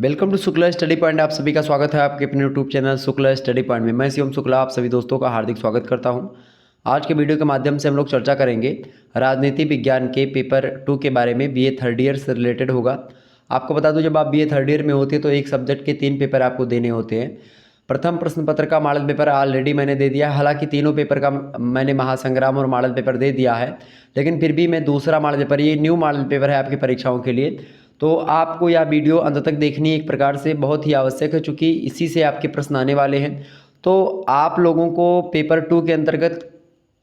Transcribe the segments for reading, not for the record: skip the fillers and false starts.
Welcome to Shukla study point. आप सभी का स्वागत है आपके अपने YouTube channel Shukla study point में। मैं शिवम शुक्ला आप सभी दोस्तों का हार्दिक स्वागत करता हूं। आज के वीडियो के माध्यम से हम लोग चर्चा करेंगे राजनीति विज्ञान के पेपर 2 के बारे में। बीए थर्ड ईयर से रिलेटेड होगा। आपको बता दूं, जब आप बीए थर्ड ईयर में होते हैं तो एक सब्जेक्ट के 3 पेपर आपको देने होते हैं। प्रथम प्रश्न पत्र का मॉडल पेपर ऑलरेडी मैंने दे दिया है। हालांकि तीनों पेपर का मैंने महासंग्राम और मॉडल पेपर दे दिया है, लेकिन फिर भी मैं दूसरा मॉडल पेपर, ये न्यू मॉडल पेपर है आपकी परीक्षाओं के लिए, तो आपको यह वीडियो अंत तक देखनी एक प्रकार से बहुत ही आवश्यक है, चूँकि इसी से आपके प्रश्न आने वाले हैं। तो आप लोगों को पेपर 2 के अंतर्गत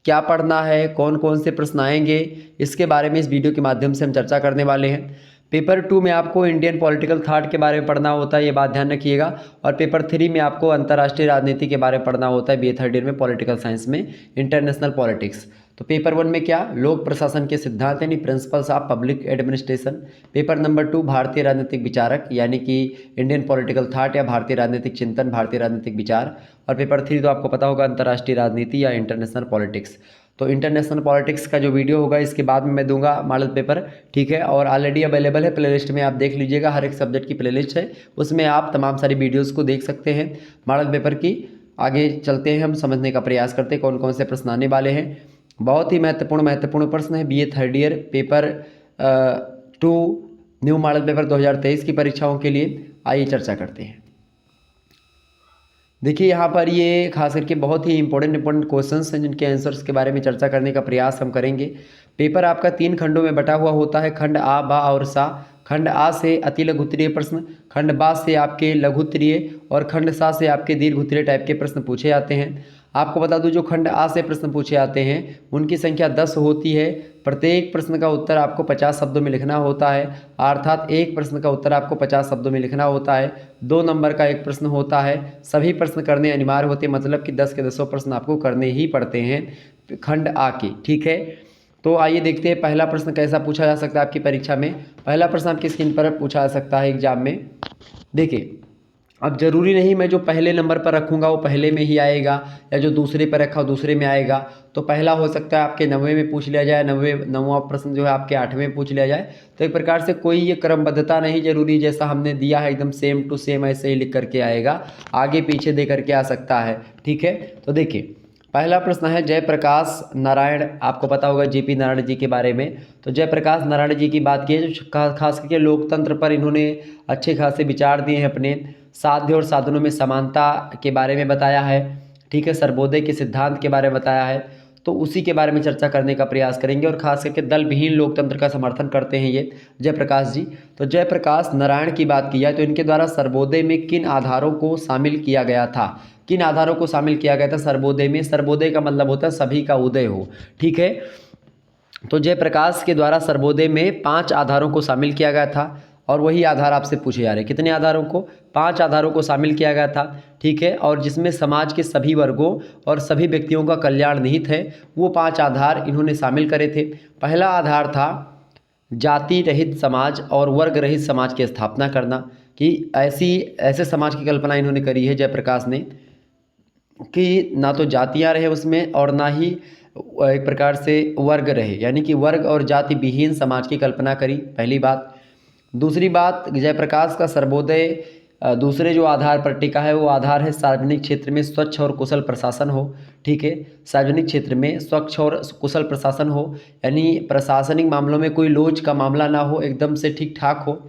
क्या पढ़ना है, कौन कौन से प्रश्न आएंगे, इसके बारे में इस वीडियो के माध्यम से हम चर्चा करने वाले हैं। पेपर 2 में आपको इंडियन पॉलिटिकल थॉट के बारे में पढ़ना होता है, ये बात ध्यान रखिएगा। और पेपर 3 में आपको अंतर्राष्ट्रीय राजनीति के बारे में पढ़ना होता है, बीए थर्ड ईयर में पॉलिटिकल साइंस में इंटरनेशनल पॉलिटिक्स। तो पेपर 1 में क्या, लोक प्रशासन के सिद्धांत यानी principles of public administration. Paper number 2 भारतीय राजनीतिक विचारक यानी कि इंडियन पॉलिटिकल थॉट या भारतीय राजनीतिक चिंतन, भारतीय राजनीतिक विचार। और पेपर 3 तो आपको पता होगा अंतर्राष्ट्रीय राजनीति या इंटरनेशनल पॉलिटिक्स। तो इंटरनेशनल पॉलिटिक्स का जो वीडियो होगा इसके बाद में मैं दूंगा मॉडल पेपर, ठीक है। और ऑलरेडी अवेलेबल है प्लेलिस्ट में, आप देख लीजिएगा। हर एक सब्जेक्ट की प्लेलिस्ट है, उसमें आप तमाम सारी वीडियोज़ को देख सकते हैं मॉडल पेपर की। आगे चलते हैं, हम समझने का प्रयास करते हैं कौन कौन से प्रश्न आने वाले हैं। बहुत ही महत्वपूर्ण प्रश्न है BA third year paper 2 new model paper 2023 की परीक्षाओं के लिए। आइए चर्चा करते हैं। देखिए यहाँ पर ये खास करके बहुत ही इंपॉर्टेंट क्वेश्चंस हैं, जिनके आंसर्स के बारे में चर्चा करने का प्रयास हम करेंगे। पेपर आपका 3 खंडों में बटा हुआ होता है, खंड आ, बा और सा। खंड आ से अति लघुत्तरीय प्रश्न, खंड बा से आपके लघुत्तरीय और खंड सा से आपके दीर्घोत्तरीय टाइप के प्रश्न पूछे जाते हैं। आपको बता दूं, जो खंड आ से प्रश्न पूछे जाते हैं उनकी संख्या 10 होती है। प्रत्येक प्रश्न का उत्तर आपको 50 शब्दों में लिखना होता है, अर्थात एक प्रश्न का उत्तर आपको 50 शब्दों में लिखना होता है। 2 नंबर का एक प्रश्न होता है, सभी प्रश्न करने अनिवार्य होते हैं, मतलब कि 10 के 10 प्रश्न आपको करने ही पड़ते हैं खंड आ के, ठीक है। तो आइए देखते हैं पहला प्रश्न कैसा पूछा जा सकता है आपकी परीक्षा में। पहला प्रश्न आपकी स्क्रीन पर पूछा जा सकता है एग्जाम में। देखिए, अब जरूरी नहीं मैं जो पहले नंबर पर रखूँगा वो पहले में ही आएगा, या जो दूसरे पर रखा हो दूसरे में आएगा। तो पहला हो सकता है आपके 90 में पूछ लिया जाए, 9वां प्रश्न जो है आपके 8वें में पूछ लिया जाए। तो एक प्रकार से कोई ये क्रमबद्धता नहीं जरूरी, जैसा हमने दिया है एकदम सेम टू सेम ऐसे ही लिख करके आएगा, आगे पीछे दे करके आ सकता है, ठीक है। तो देखिए पहला प्रश्न है जयप्रकाश नारायण। आपको पता होगा जेपी नारायण जी के बारे में। तो जयप्रकाश नारायण जी की बात की है, जो खास करके लोकतंत्र पर इन्होंने अच्छे खासे विचार दिए हैं अपने। साध्य और साधनों में समानता के बारे में बताया है, ठीक है। सर्वोदय के सिद्धांत के बारे में बताया है, तो उसी के बारे में चर्चा करने का प्रयास करेंगे। और खास करके दल विहीन लोकतंत्र का समर्थन करते हैं ये जयप्रकाश जी। तो जयप्रकाश नारायण की बात की जाए तो इनके द्वारा सर्वोदय में किन आधारों को शामिल किया गया था, किन आधारों को शामिल किया गया था सर्वोदय में। सर्वोदय का मतलब होता है सभी का उदय हो, ठीक है। तो जयप्रकाश के द्वारा सर्वोदय में 5 आधारों को शामिल किया गया था, और वही आधार आपसे पूछे जा रहे हैं। कितने आधारों को, 5 आधारों को शामिल किया गया था, ठीक है। और जिसमें समाज के सभी वर्गों और सभी व्यक्तियों का कल्याण निहित है, वो 5 आधार इन्होंने शामिल करे थे। पहला आधार था जाति रहित समाज और वर्ग रहित समाज की स्थापना करना, कि ऐसे समाज की कल्पना इन्होंने करी है जयप्रकाश ने, कि ना तो जातियां रहे उसमें और ना ही एक प्रकार से वर्ग रहे, यानी कि वर्ग और जाति विहीन समाज की कल्पना करी, पहली बात। दूसरी बात, जयप्रकाश का सर्वोदय दूसरे जो आधार पर टिका है वो आधार है सार्वजनिक क्षेत्र में स्वच्छ और कुशल प्रशासन हो, ठीक है। सार्वजनिक क्षेत्र में स्वच्छ और कुशल प्रशासन हो, यानी प्रशासनिक मामलों में कोई लोच का मामला ना हो, एकदम से ठीक ठाक हो।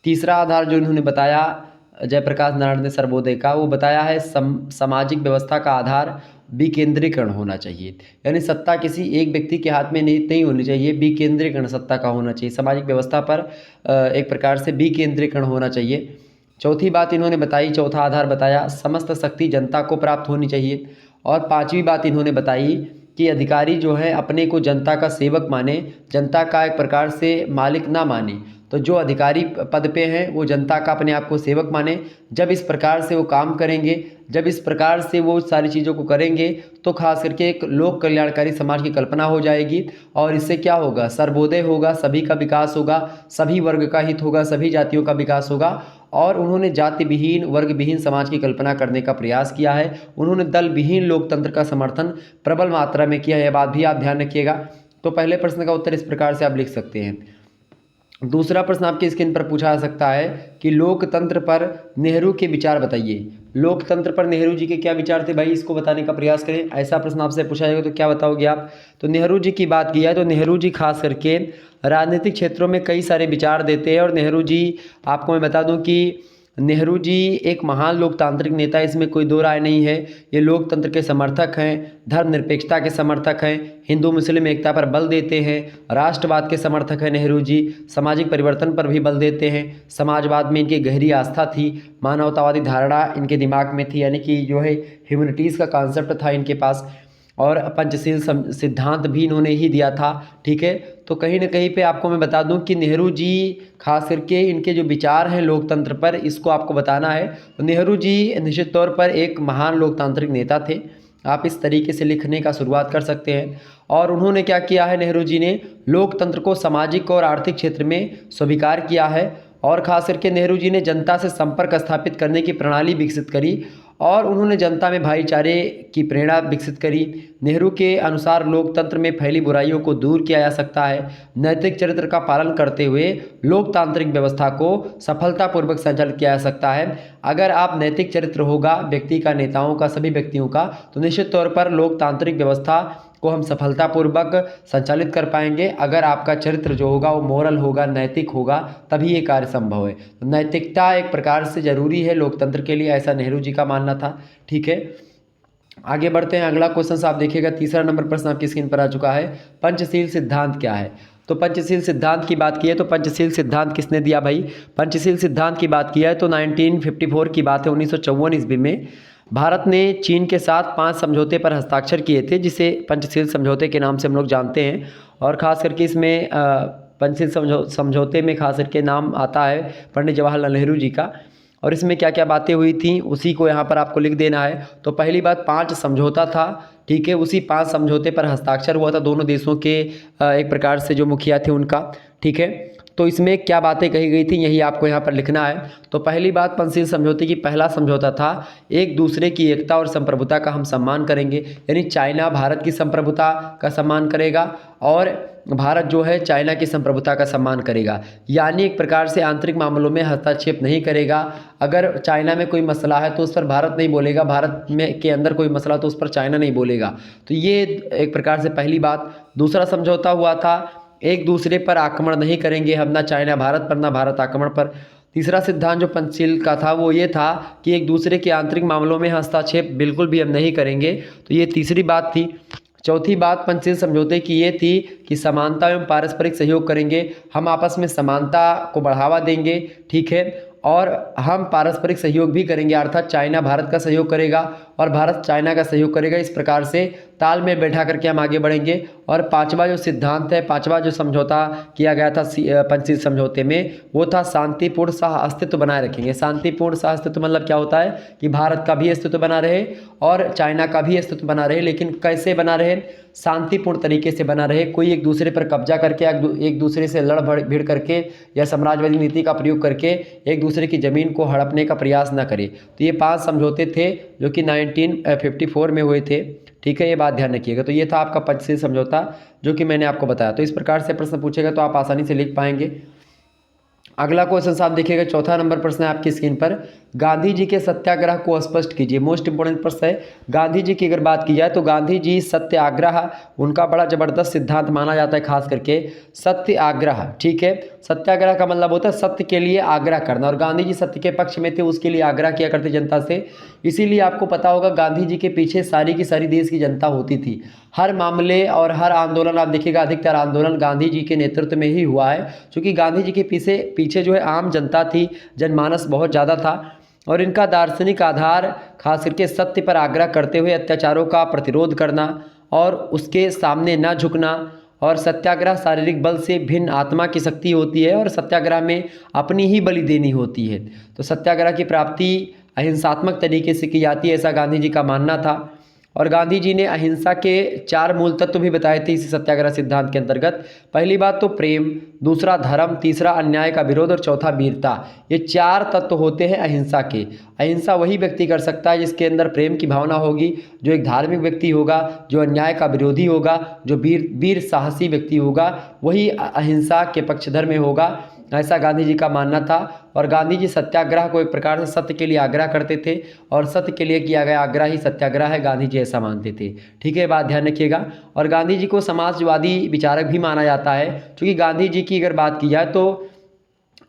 तीसरा आधार जो इन्होंने बताया जयप्रकाश नारायण ने सर्वोदय का, वो बताया है सामाजिक व्यवस्था का आधार विकेंद्रीकरण होना चाहिए, यानी सत्ता किसी एक व्यक्ति के हाथ में नहीं होनी चाहिए, विकेंद्रीकरण सत्ता का होना चाहिए। सामाजिक व्यवस्था पर एक प्रकार से विकेंद्रीकरण होना चाहिए। चौथी बात इन्होंने बताई, चौथा आधार बताया समस्त शक्ति जनता को प्राप्त होनी चाहिए। और 5वीं बात इन्होंने बताई कि अधिकारी जो है अपने को जनता का सेवक माने, जनता का एक प्रकार से मालिक ना माने। तो जो अधिकारी पद पे हैं वो जनता का अपने आप को सेवक माने। जब इस प्रकार से वो काम करेंगे, जब इस प्रकार से वो सारी चीज़ों को करेंगे, तो खास करके एक लोक कल्याणकारी समाज की कल्पना हो जाएगी। और इससे क्या होगा, सर्वोदय होगा, सभी का विकास होगा, सभी वर्ग का हित होगा, सभी जातियों का विकास होगा। और उन्होंने जाति विहीन वर्ग विहीन समाज की कल्पना करने का प्रयास किया है। उन्होंने दल विहीन लोकतंत्र का समर्थन प्रबल मात्रा में किया है, यह बात भी आप ध्यान रखिएगा। तो पहले प्रश्न का उत्तर इस प्रकार से आप लिख सकते हैं, दूसरा प्रश्न आपकी स्क्रीन पर पूछा जा सकता है कि लोकतंत्र पर नेहरू के विचार बताइए। लोकतंत्र पर नेहरू जी के क्या विचार थे भाई, इसको बताने का प्रयास करें। ऐसा प्रश्न आपसे पूछा जाएगा तो क्या बताओगे आप। तो नेहरू जी की बात की है तो नेहरू जी खास करके राजनीतिक क्षेत्रों में कई सारे विचार देते हैं। और नेहरू जी, आपको मैं बता दूं कि नेहरू जी एक महान लोकतांत्रिक नेता है, इसमें कोई दो राय नहीं है। ये लोकतंत्र के समर्थक हैं, धर्मनिरपेक्षता के समर्थक हैं, हिंदू मुस्लिम एकता पर बल देते हैं, राष्ट्रवाद के समर्थक हैं नेहरू जी, सामाजिक परिवर्तन पर भी बल देते हैं, समाजवाद में इनकी गहरी आस्था थी, मानवतावादी धारणा इनके दिमाग में थी, यानी कि जो है ह्यूमैनिटीज़ का कॉन्सेप्ट था इनके पास, और पंचशील सिद्धांत भी इन्होंने ही दिया था। ठीक है, तो कहीं ना कहीं पे आपको मैं बता दूं कि नेहरू जी खास करके इनके जो विचार हैं लोकतंत्र पर, इसको आपको बताना है। तो नेहरू जी निश्चित तौर पर एक महान लोकतांत्रिक नेता थे, आप इस तरीके से लिखने का शुरुआत कर सकते हैं। और उन्होंने क्या किया है, नेहरू जी ने लोकतंत्र को सामाजिक और आर्थिक क्षेत्र में स्वीकार किया है। और ख़ास करके नेहरू जी ने जनता से संपर्क स्थापित करने की प्रणाली विकसित करी और उन्होंने जनता में भाईचारे की प्रेरणा विकसित करी। नेहरू के अनुसार लोकतंत्र में फैली बुराइयों को दूर किया जा सकता है। नैतिक चरित्र का पालन करते हुए लोकतांत्रिक व्यवस्था को सफलतापूर्वक संचालित किया जा सकता है। अगर आप नैतिक चरित्र होगा व्यक्ति का, नेताओं का, सभी व्यक्तियों का, तो निश्चित तौर पर लोकतांत्रिक व्यवस्था को हम सफलतापूर्वक संचालित कर पाएंगे। अगर आपका चरित्र जो होगा वो मोरल होगा, नैतिक होगा, तभी ये कार्य संभव है। तो नैतिकता एक प्रकार से ज़रूरी है लोकतंत्र के लिए, ऐसा नेहरू जी का मानना था। ठीक है, आगे बढ़ते हैं। अगला क्वेश्चन आप देखिएगा, तीसरा नंबर प्रश्न आपकी स्क्रीन पर आ चुका है। पंचशील सिद्धांत क्या है। तो पंचशील सिद्धांत की बात की है तो पंचशील सिद्धांत किसने दिया भाई। पंचशील सिद्धांत की बात किया है तो 1954 की बात है, 1954 ईस्वी में भारत ने चीन के साथ 5 समझौते पर हस्ताक्षर किए थे, जिसे पंचशील समझौते के नाम से हम लोग जानते हैं। और ख़ास करके इसमें पंचशील समझौते में खास करके नाम आता है पंडित जवाहरलाल नेहरू जी का। और इसमें क्या क्या बातें हुई थी उसी को यहाँ पर आपको लिख देना है। तो पहली बात 5 समझौता था। ठीक है, उसी 5 समझौते पर हस्ताक्षर हुआ था दोनों देशों के एक प्रकार से जो मुखिया थे उनका। ठीक है, तो इसमें क्या बातें कही गई थी यही आपको यहाँ पर लिखना है। तो पहली बात पंचशील समझौते की पहला समझौता था एक दूसरे की एकता और संप्रभुता का हम सम्मान करेंगे, यानी चाइना भारत की संप्रभुता का सम्मान करेगा और भारत जो है चाइना की संप्रभुता का सम्मान करेगा, यानी एक प्रकार से आंतरिक मामलों में हस्तक्षेप नहीं करेगा। अगर चाइना में कोई मसला है तो उस पर भारत नहीं बोलेगा, भारत में के अंदर कोई मसला तो उस पर चाइना नहीं बोलेगा। तो ये एक प्रकार से पहली बात। दूसरा समझौता हुआ था एक दूसरे पर आक्रमण नहीं करेंगे हम, ना चाइना भारत पर ना भारत आक्रमण पर। तीसरा सिद्धांत जो पंचशील का था वो ये था कि एक दूसरे के आंतरिक मामलों में हस्तक्षेप बिल्कुल भी हम नहीं करेंगे, तो ये तीसरी बात थी। चौथी बात पंचशील समझौते की ये थी कि समानता एवं पारस्परिक सहयोग करेंगे, हम आपस में समानता को बढ़ावा देंगे। ठीक है, और हम पारस्परिक सहयोग भी करेंगे, अर्थात चाइना भारत का सहयोग करेगा और भारत चाइना का सहयोग करेगा। इस प्रकार से तालमेल बैठा करके हम आगे बढ़ेंगे। और पांचवा जो सिद्धांत है, पांचवा जो समझौता किया गया था पंचशील समझौते में, वो था शांतिपूर्ण सह अस्तित्व बनाए रखेंगे। शांतिपूर्ण सह अस्तित्व मतलब क्या होता है कि भारत का भी अस्तित्व बना रहे और चाइना का भी अस्तित्व बना रहे, लेकिन कैसे बना रहे, शांतिपूर्ण तरीके से बना रहे। कोई एक दूसरे पर कब्जा करके, एक दूसरे से लड़ भिड़ करके या साम्राज्यवादी नीति का प्रयोग करके एक दूसरे की ज़मीन को हड़पने का प्रयास न करे। तो ये 5 समझौते थे जो कि 1954 में हुए थे। ठीक है, ये बात ध्यान रखिएगा। तो ये था आपका पंचशील समझौता जो कि मैंने आपको बताया। तो इस प्रकार से प्रश्न पूछेगा तो आप आसानी से लिख पाएंगे। अगला क्वेश्चन साहब देखिएगा, चौथा नंबर प्रश्न है आपकी स्क्रीन पर। गांधी जी के सत्याग्रह को स्पष्ट कीजिए। मोस्ट इंपोर्टेंट प्रश्न है। गांधी जी की अगर बात की जाए तो गांधी जी सत्याग्रह उनका बड़ा जबरदस्त सिद्धांत माना जाता है, खास करके सत्याग्रह। ठीक है, सत्याग्रह का मतलब होता है सत्य के लिए आग्रह करना, और गांधी जी सत्य के पक्ष में थे, उसके लिए आग्रह किया करते जनता से। इसीलिए आपको पता होगा गांधी जी के पीछे सारी की सारी देश की जनता होती थी। हर मामले और हर आंदोलन आप देखिएगा, अधिकतर आंदोलन गांधी जी के नेतृत्व में ही हुआ है, क्योंकि गांधी जी के पीछे जो है आम जनता थी, जनमानस बहुत ज़्यादा था। और इनका दार्शनिक आधार खास करके सत्य पर आग्रह करते हुए अत्याचारों का प्रतिरोध करना और उसके सामने न झुकना। और सत्याग्रह शारीरिक बल से भिन्न आत्मा की शक्ति होती है और सत्याग्रह में अपनी ही बलि देनी होती है। तो सत्याग्रह की प्राप्ति अहिंसात्मक तरीके से की जाती है, ऐसा गांधी जी का मानना था। और गांधी जी ने अहिंसा के 4 मूल तत्व भी बताए थे इसी सत्याग्रह सिद्धांत के अंतर्गत। पहली बात तो प्रेम, दूसरा धर्म, तीसरा अन्याय का विरोध और चौथा वीरता। ये 4 तत्व होते हैं अहिंसा के। अहिंसा वही व्यक्ति कर सकता है जिसके अंदर प्रेम की भावना होगी, जो एक धार्मिक व्यक्ति होगा, जो अन्याय का विरोधी होगा, जो वीर साहसी व्यक्ति होगा, वही अहिंसा के पक्षधर में होगा। ऐसा गांधी जी का मानना था। और गांधी जी सत्याग्रह को एक प्रकार से सत्य के लिए आग्रह करते थे और सत्य के लिए किया गया आग्रह ही सत्याग्रह है, गांधी जी ऐसा मानते थे। ठीक है, बात ध्यान रखिएगा। और गांधी जी को समाजवादी विचारक भी माना जाता है, क्योंकि गांधी जी की अगर बात की जाए तो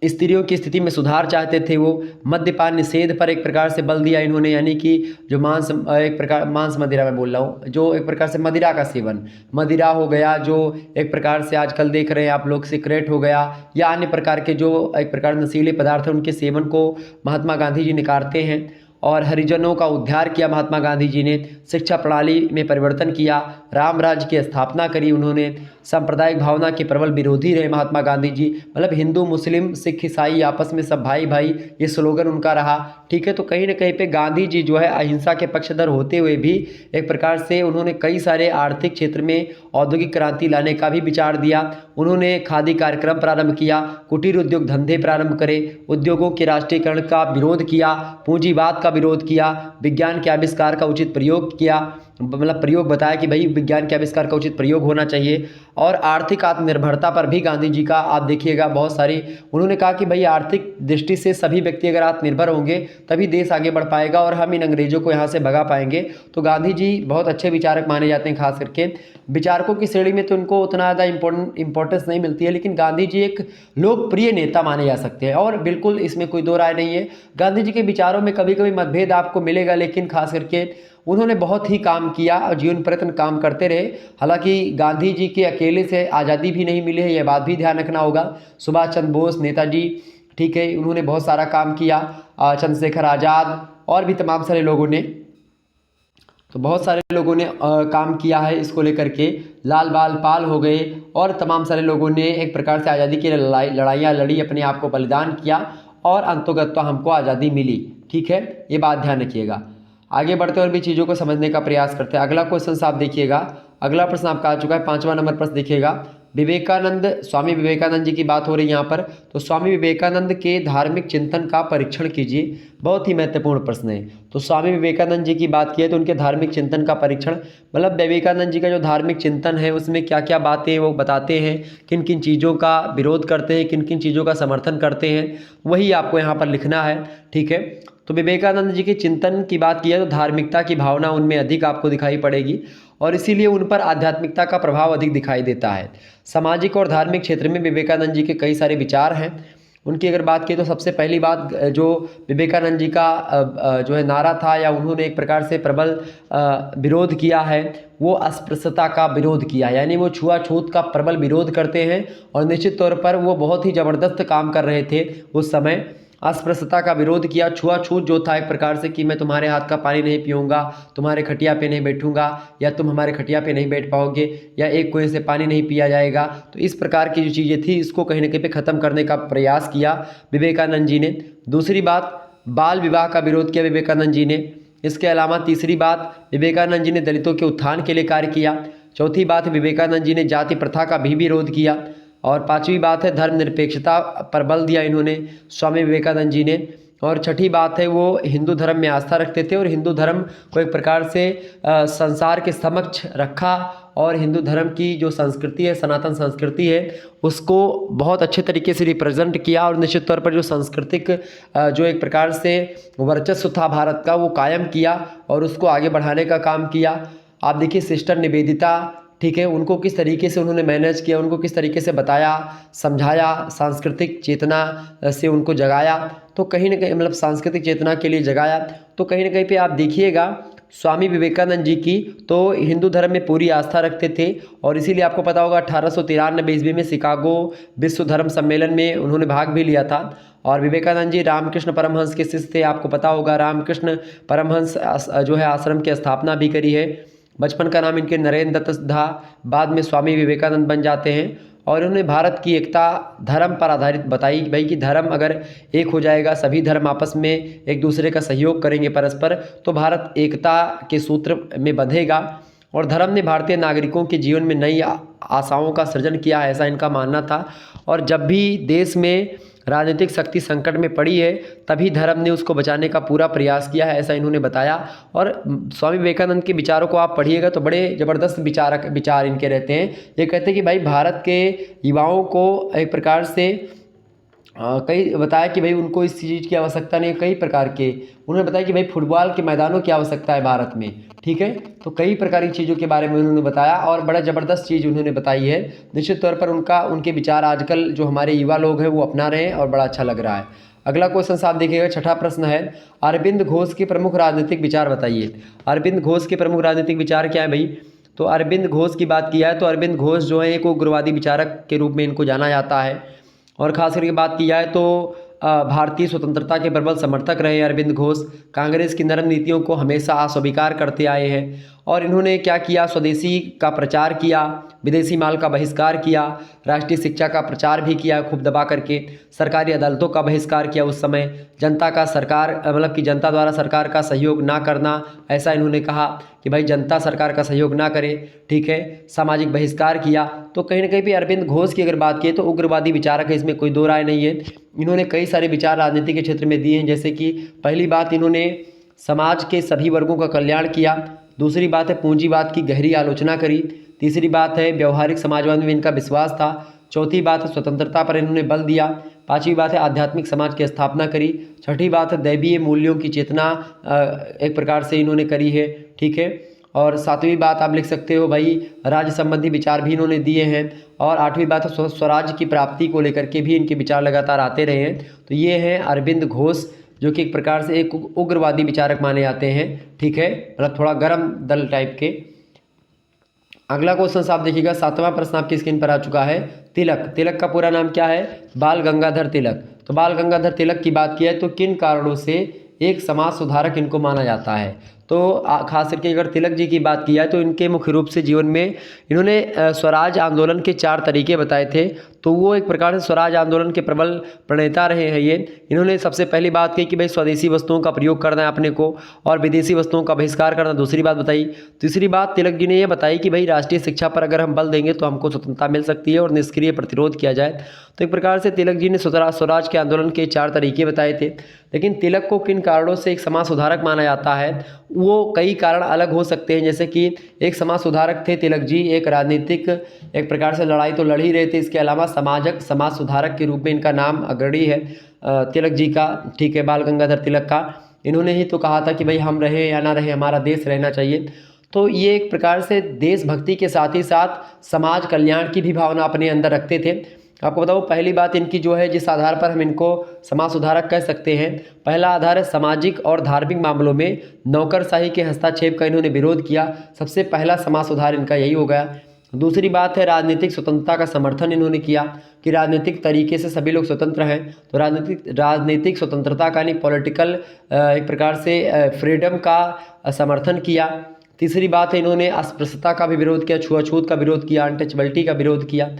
स्त्रियों की स्थिति में सुधार चाहते थे। वो मद्यपान निषेध पर एक प्रकार से बल दिया इन्होंने, यानी कि जो मांस मदिरा मैं बोल रहा हूँ, जो एक प्रकार से मदिरा का सेवन, मदिरा हो गया, जो एक प्रकार से आजकल देख रहे हैं आप लोग सिगरेट हो गया, या अन्य प्रकार के जो एक प्रकार नशीले पदार्थ हैं, उनके सेवन को महात्मा गांधी जी नकारते हैं। और हरिजनों का उद्धार किया महात्मा गांधी जी ने, शिक्षा प्रणाली में परिवर्तन किया, राम राज्य की स्थापना करी उन्होंने, सांप्रदायिक भावना के प्रबल विरोधी रहे महात्मा गांधी जी। मतलब हिंदू मुस्लिम सिख ईसाई आपस में सब भाई भाई, ये स्लोगन उनका रहा। ठीक है, तो कहीं ना कहीं पे गांधी जी जो है अहिंसा के पक्षधर होते हुए भी एक प्रकार से उन्होंने कई सारे आर्थिक क्षेत्र में औद्योगिक क्रांति लाने का भी विचार दिया। उन्होंने खादी कार्यक्रम प्रारंभ किया, कुटीर उद्योग धंधे प्रारंभ करे, उद्योगों के राष्ट्रीयकरण का विरोध किया, पूंजीवाद का विरोध किया, विज्ञान के आविष्कार का उचित प्रयोग किया, मतलब प्रयोग बताया कि भाई विज्ञान के आविष्कार का उचित प्रयोग होना चाहिए। और आर्थिक आत्मनिर्भरता पर भी गांधी जी का आप देखिएगा बहुत सारी, उन्होंने कहा कि भाई आर्थिक दृष्टि से सभी व्यक्ति अगर आत्मनिर्भर होंगे तभी देश आगे बढ़ पाएगा और हम इन अंग्रेजों को यहाँ से भगा पाएंगे। तो गांधी जी बहुत अच्छे विचारक माने जाते हैं। खास करके विचारकों की श्रेणी में तो उनको उतना ज़्यादा इंपॉर्टेंस नहीं मिलती है, लेकिन गांधी जी एक लोकप्रिय नेता माने जा सकते हैं और बिल्कुल इसमें कोई दो राय नहीं है। गांधी जी के विचारों में कभी कभी मतभेद आपको मिलेगा, लेकिन खास करके उन्होंने बहुत ही काम किया और जीवन पर्यंत काम करते रहे। हालांकि गांधी जी के अकेले से आज़ादी भी नहीं मिली है, यह बात भी ध्यान रखना होगा। सुभाष चंद्र बोस, नेताजी, ठीक है, उन्होंने बहुत सारा काम किया, चंद्रशेखर आज़ाद और भी तमाम सारे लोगों ने, तो बहुत सारे लोगों ने काम किया है इसको लेकर के। लाल बाल पाल हो गए और तमाम सारे लोगों ने एक प्रकार से आज़ादी के लिए लड़ाइयाँ लड़ी, अपने आप को बलिदान किया और अंततोगत्वा हमको आज़ादी मिली। ठीक है, ये बात ध्यान रखिएगा। आगे बढ़ते और भी चीज़ों को समझने का प्रयास करते हैं। अगला क्वेश्चन आप देखिएगा, अगला प्रश्न आपका आ चुका है 5वां नंबर प्रश्न देखिएगा। विवेकानंद, स्वामी विवेकानंद जी की बात हो रही है यहाँ पर, तो स्वामी विवेकानंद के धार्मिक चिंतन का परीक्षण कीजिए। बहुत ही महत्वपूर्ण प्रश्न है। तो स्वामी विवेकानंद जी की बात की है तो उनके धार्मिक चिंतन का परीक्षण, मतलब विवेकानंद जी का जो धार्मिक चिंतन है उसमें क्या क्या बातें वो बताते हैं, किन किन चीज़ों का विरोध करते हैं, किन किन चीज़ों का समर्थन करते हैं, वही आपको यहाँ पर लिखना है। ठीक है, तो विवेकानंद जी के चिंतन की बात की है तो धार्मिकता की भावना उनमें अधिक आपको दिखाई पड़ेगी और इसीलिए उन पर आध्यात्मिकता का प्रभाव अधिक दिखाई देता है। सामाजिक और धार्मिक क्षेत्र में विवेकानंद जी के कई सारे विचार हैं। उनकी अगर बात की तो सबसे पहली बात जो विवेकानंद जी का जो है नारा था या उन्होंने एक प्रकार से प्रबल विरोध किया है, वो अस्पृश्यता का विरोध किया, यानी वो छुआछूत का प्रबल विरोध करते हैं और निश्चित तौर पर वो बहुत ही ज़बरदस्त काम कर रहे थे उस समय। अस्पृश्यता का विरोध किया, छुआछूत जो था एक प्रकार से कि मैं तुम्हारे हाथ का पानी नहीं पीऊँगा, तुम्हारे खटिया पे नहीं बैठूंगा, या तुम हमारे खटिया पे नहीं बैठ पाओगे, या एक कुएं से पानी नहीं पिया जाएगा। तो इस प्रकार की जो चीज़ें थी इसको कहीं ना कहीं पे ख़त्म करने का प्रयास किया विवेकानंद जी ने। दूसरी बात, बाल विवाह का विरोध किया विवेकानंद जी ने। इसके अलावा तीसरी बात, विवेकानंद जी ने दलितों के उत्थान के लिए कार्य किया। चौथी बात, विवेकानंद जी ने जाति प्रथा का भी विरोध किया। और पांचवी बात है, धर्मनिरपेक्षता पर बल दिया इन्होंने स्वामी विवेकानंद जी ने। और छठी बात है, वो हिंदू धर्म में आस्था रखते थे और हिंदू धर्म को एक प्रकार से संसार के समक्ष रखा और हिंदू धर्म की जो संस्कृति है, सनातन संस्कृति है, उसको बहुत अच्छे तरीके से रिप्रेजेंट किया और निश्चित तौर पर जो सांस्कृतिक जो एक प्रकार से वर्चस्व था भारत का, वो कायम किया और उसको आगे बढ़ाने का काम किया। आप देखिए सिस्टर निवेदिता, ठीक है, उनको किस तरीके से उन्होंने मैनेज किया, उनको किस तरीके से बताया, समझाया, सांस्कृतिक चेतना से उनको जगाया। तो कहीं ना कहीं मतलब सांस्कृतिक चेतना के लिए जगाया। तो कहीं ना कहीं पे आप देखिएगा स्वामी विवेकानंद जी की तो हिंदू धर्म में पूरी आस्था रखते थे और इसीलिए आपको पता होगा 1893 ईस्वी में शिकागो विश्व धर्म सम्मेलन में उन्होंने भाग भी लिया था। और विवेकानंद जी रामकृष्ण परमहंस के शिष्य थे, आपको पता होगा रामकृष्ण परमहंस जो है आश्रम की स्थापना भी करी है। बचपन का नाम इनके नरेंद्र दत्त था, बाद में स्वामी विवेकानंद बन जाते हैं। और उन्होंने भारत की एकता धर्म पर आधारित बताई कि भाई कि धर्म अगर एक हो जाएगा, सभी धर्म आपस में एक दूसरे का सहयोग करेंगे परस्पर, तो भारत एकता के सूत्र में बंधेगा। और धर्म ने भारतीय नागरिकों के जीवन में नई आशाओं का सृजन किया है, ऐसा इनका मानना था। और जब भी देश में राजनीतिक शक्ति संकट में पड़ी है, तभी धर्म ने उसको बचाने का पूरा प्रयास किया है, ऐसा इन्होंने बताया। और स्वामी विवेकानंद के विचारों को आप पढ़िएगा तो बड़े ज़बरदस्त विचार इनके रहते हैं। ये कहते हैं कि भाई भारत के युवाओं को एक प्रकार से कई बताया कि भाई उनको इस चीज़ की आवश्यकता नहीं है, कई प्रकार के उन्होंने बताया कि भाई फुटबॉल के मैदानों की आवश्यकता है भारत में, ठीक है। तो कई प्रकार की चीज़ों के बारे में उन्होंने बताया और बड़ा ज़बरदस्त चीज़ उन्होंने बताई है। निश्चित तौर पर उनके विचार आजकल जो हमारे युवा लोग हैं वो अपना रहे हैं और बड़ा अच्छा लग रहा है। अगला क्वेश्चन साहब देखिएगा, छठा प्रश्न है, अरविंद घोष के प्रमुख राजनीतिक विचार बताइए। अरविंद घोष के प्रमुख राजनीतिक विचार क्या है भाई? तो अरविंद घोष की बात किया है तो अरविंद घोष जो है एक उग्रवादी विचारक के रूप में इनको जाना जाता है। और ख़ास करके बात की जाए तो भारतीय स्वतंत्रता के प्रबल समर्थक रहे अरविंद घोष। कांग्रेस की नरम नीतियों को हमेशा अस्वीकार करते आए हैं और इन्होंने क्या किया, स्वदेशी का प्रचार किया, विदेशी माल का बहिष्कार किया, राष्ट्रीय शिक्षा का प्रचार भी किया खूब दबा करके, सरकारी अदालतों का बहिष्कार किया उस समय, जनता का सरकार मतलब कि जनता द्वारा सरकार का सहयोग ना करना, ऐसा इन्होंने कहा कि भाई जनता सरकार का सहयोग ना करे, ठीक है। सामाजिक बहिष्कार किया। तो कहीं ना कहीं भी अरविंद घोष की अगर बात की तो उग्रवादी विचारक है, इसमें कोई दो राय नहीं है। इन्होंने कई सारे विचार राजनीति के क्षेत्र में दिए हैं, जैसे कि पहली बात इन्होंने समाज के सभी वर्गों का कल्याण किया, दूसरी बात है पूंजीवाद की गहरी आलोचना करी, तीसरी बात है व्यवहारिक समाजवाद में इनका विश्वास था, चौथी बात है स्वतंत्रता पर इन्होंने बल दिया, पांचवी बात है आध्यात्मिक समाज की स्थापना करी, छठी बात है दैवीय मूल्यों की चेतना एक प्रकार से इन्होंने करी है, ठीक है। और सातवीं बात आप लिख सकते हो भाई राज्य संबंधी विचार भी इन्होंने दिए हैं। और आठवीं बात है स्वराज्य की प्राप्ति को लेकर के भी इनके विचार लगातार आते रहे हैं। तो ये हैं अरविंद घोष, जो कि एक प्रकार से एक उग्रवादी विचारक माने जाते हैं, ठीक है, मतलब थोड़ा गर्म दल टाइप के। अगला क्वेश्चन साहब देखिएगा, सातवां प्रश्न आपकी स्क्रीन पर आ चुका है। तिलक, तिलक का पूरा नाम क्या है? बाल गंगाधर तिलक। तो बाल गंगाधर तिलक की बात की है तो किन कारणों से एक समाज सुधारक इनको माना जाता है? तो खास करके अगर तिलक जी की बात की जाए तो इनके मुख्य रूप से जीवन में इन्होंने स्वराज आंदोलन के 4 तरीके बताए थे। तो वो एक प्रकार से स्वराज आंदोलन के प्रबल प्रणेता रहे हैं ये। इन्होंने सबसे पहली बात कही कि भाई स्वदेशी वस्तुओं का प्रयोग करना है अपने को और विदेशी वस्तुओं का बहिष्कार करना, दूसरी बात बताई। तीसरी बात तिलक जी ने ये बताई कि भाई राष्ट्रीय शिक्षा पर अगर हम बल देंगे तो हमको स्वतंत्रता मिल सकती है और निष्क्रिय प्रतिरोध किया जाए। तो एक प्रकार से तिलक जी ने स्वराज के आंदोलन के 4 तरीके बताए थे। लेकिन तिलक को किन कारणों से एक समाज सुधारक माना जाता है, वो कई कारण अलग हो सकते हैं। जैसे कि एक समाज सुधारक थे तिलक जी, एक राजनीतिक एक प्रकार से लड़ाई तो लड़ ही रहे थे, इसके अलावा समाज सुधारक के रूप में इनका नाम अग्रणी है तिलक जी का, ठीक है, बाल गंगाधर तिलक का। इन्होंने ही तो कहा था कि भाई हम रहे या ना रहे हमारा देश रहना चाहिए। तो ये एक प्रकार से देशभक्ति के साथ ही साथ समाज कल्याण की भी भावना अपने अंदर रखते थे। आपको बताऊँ पहली बात इनकी जो है, जिस आधार पर हम इनको समाज सुधारक कह सकते हैं, पहला आधार है सामाजिक और धार्मिक मामलों में नौकरशाही के हस्तक्षेप का इन्होंने विरोध किया। सबसे पहला समाज सुधार इनका यही हो गया। दूसरी बात है राजनीतिक स्वतंत्रता का समर्थन इन्होंने किया कि राजनीतिक तरीके से सभी लोग स्वतंत्र हैं। तो राजनीतिक स्वतंत्रता का यानी पॉलिटिकल एक प्रकार से फ्रीडम का समर्थन किया। तीसरी बात है इन्होंने अस्पृश्यता का भी विरोध किया, छुआछूत का विरोध किया, अनटचबिलिटी का विरोध किया।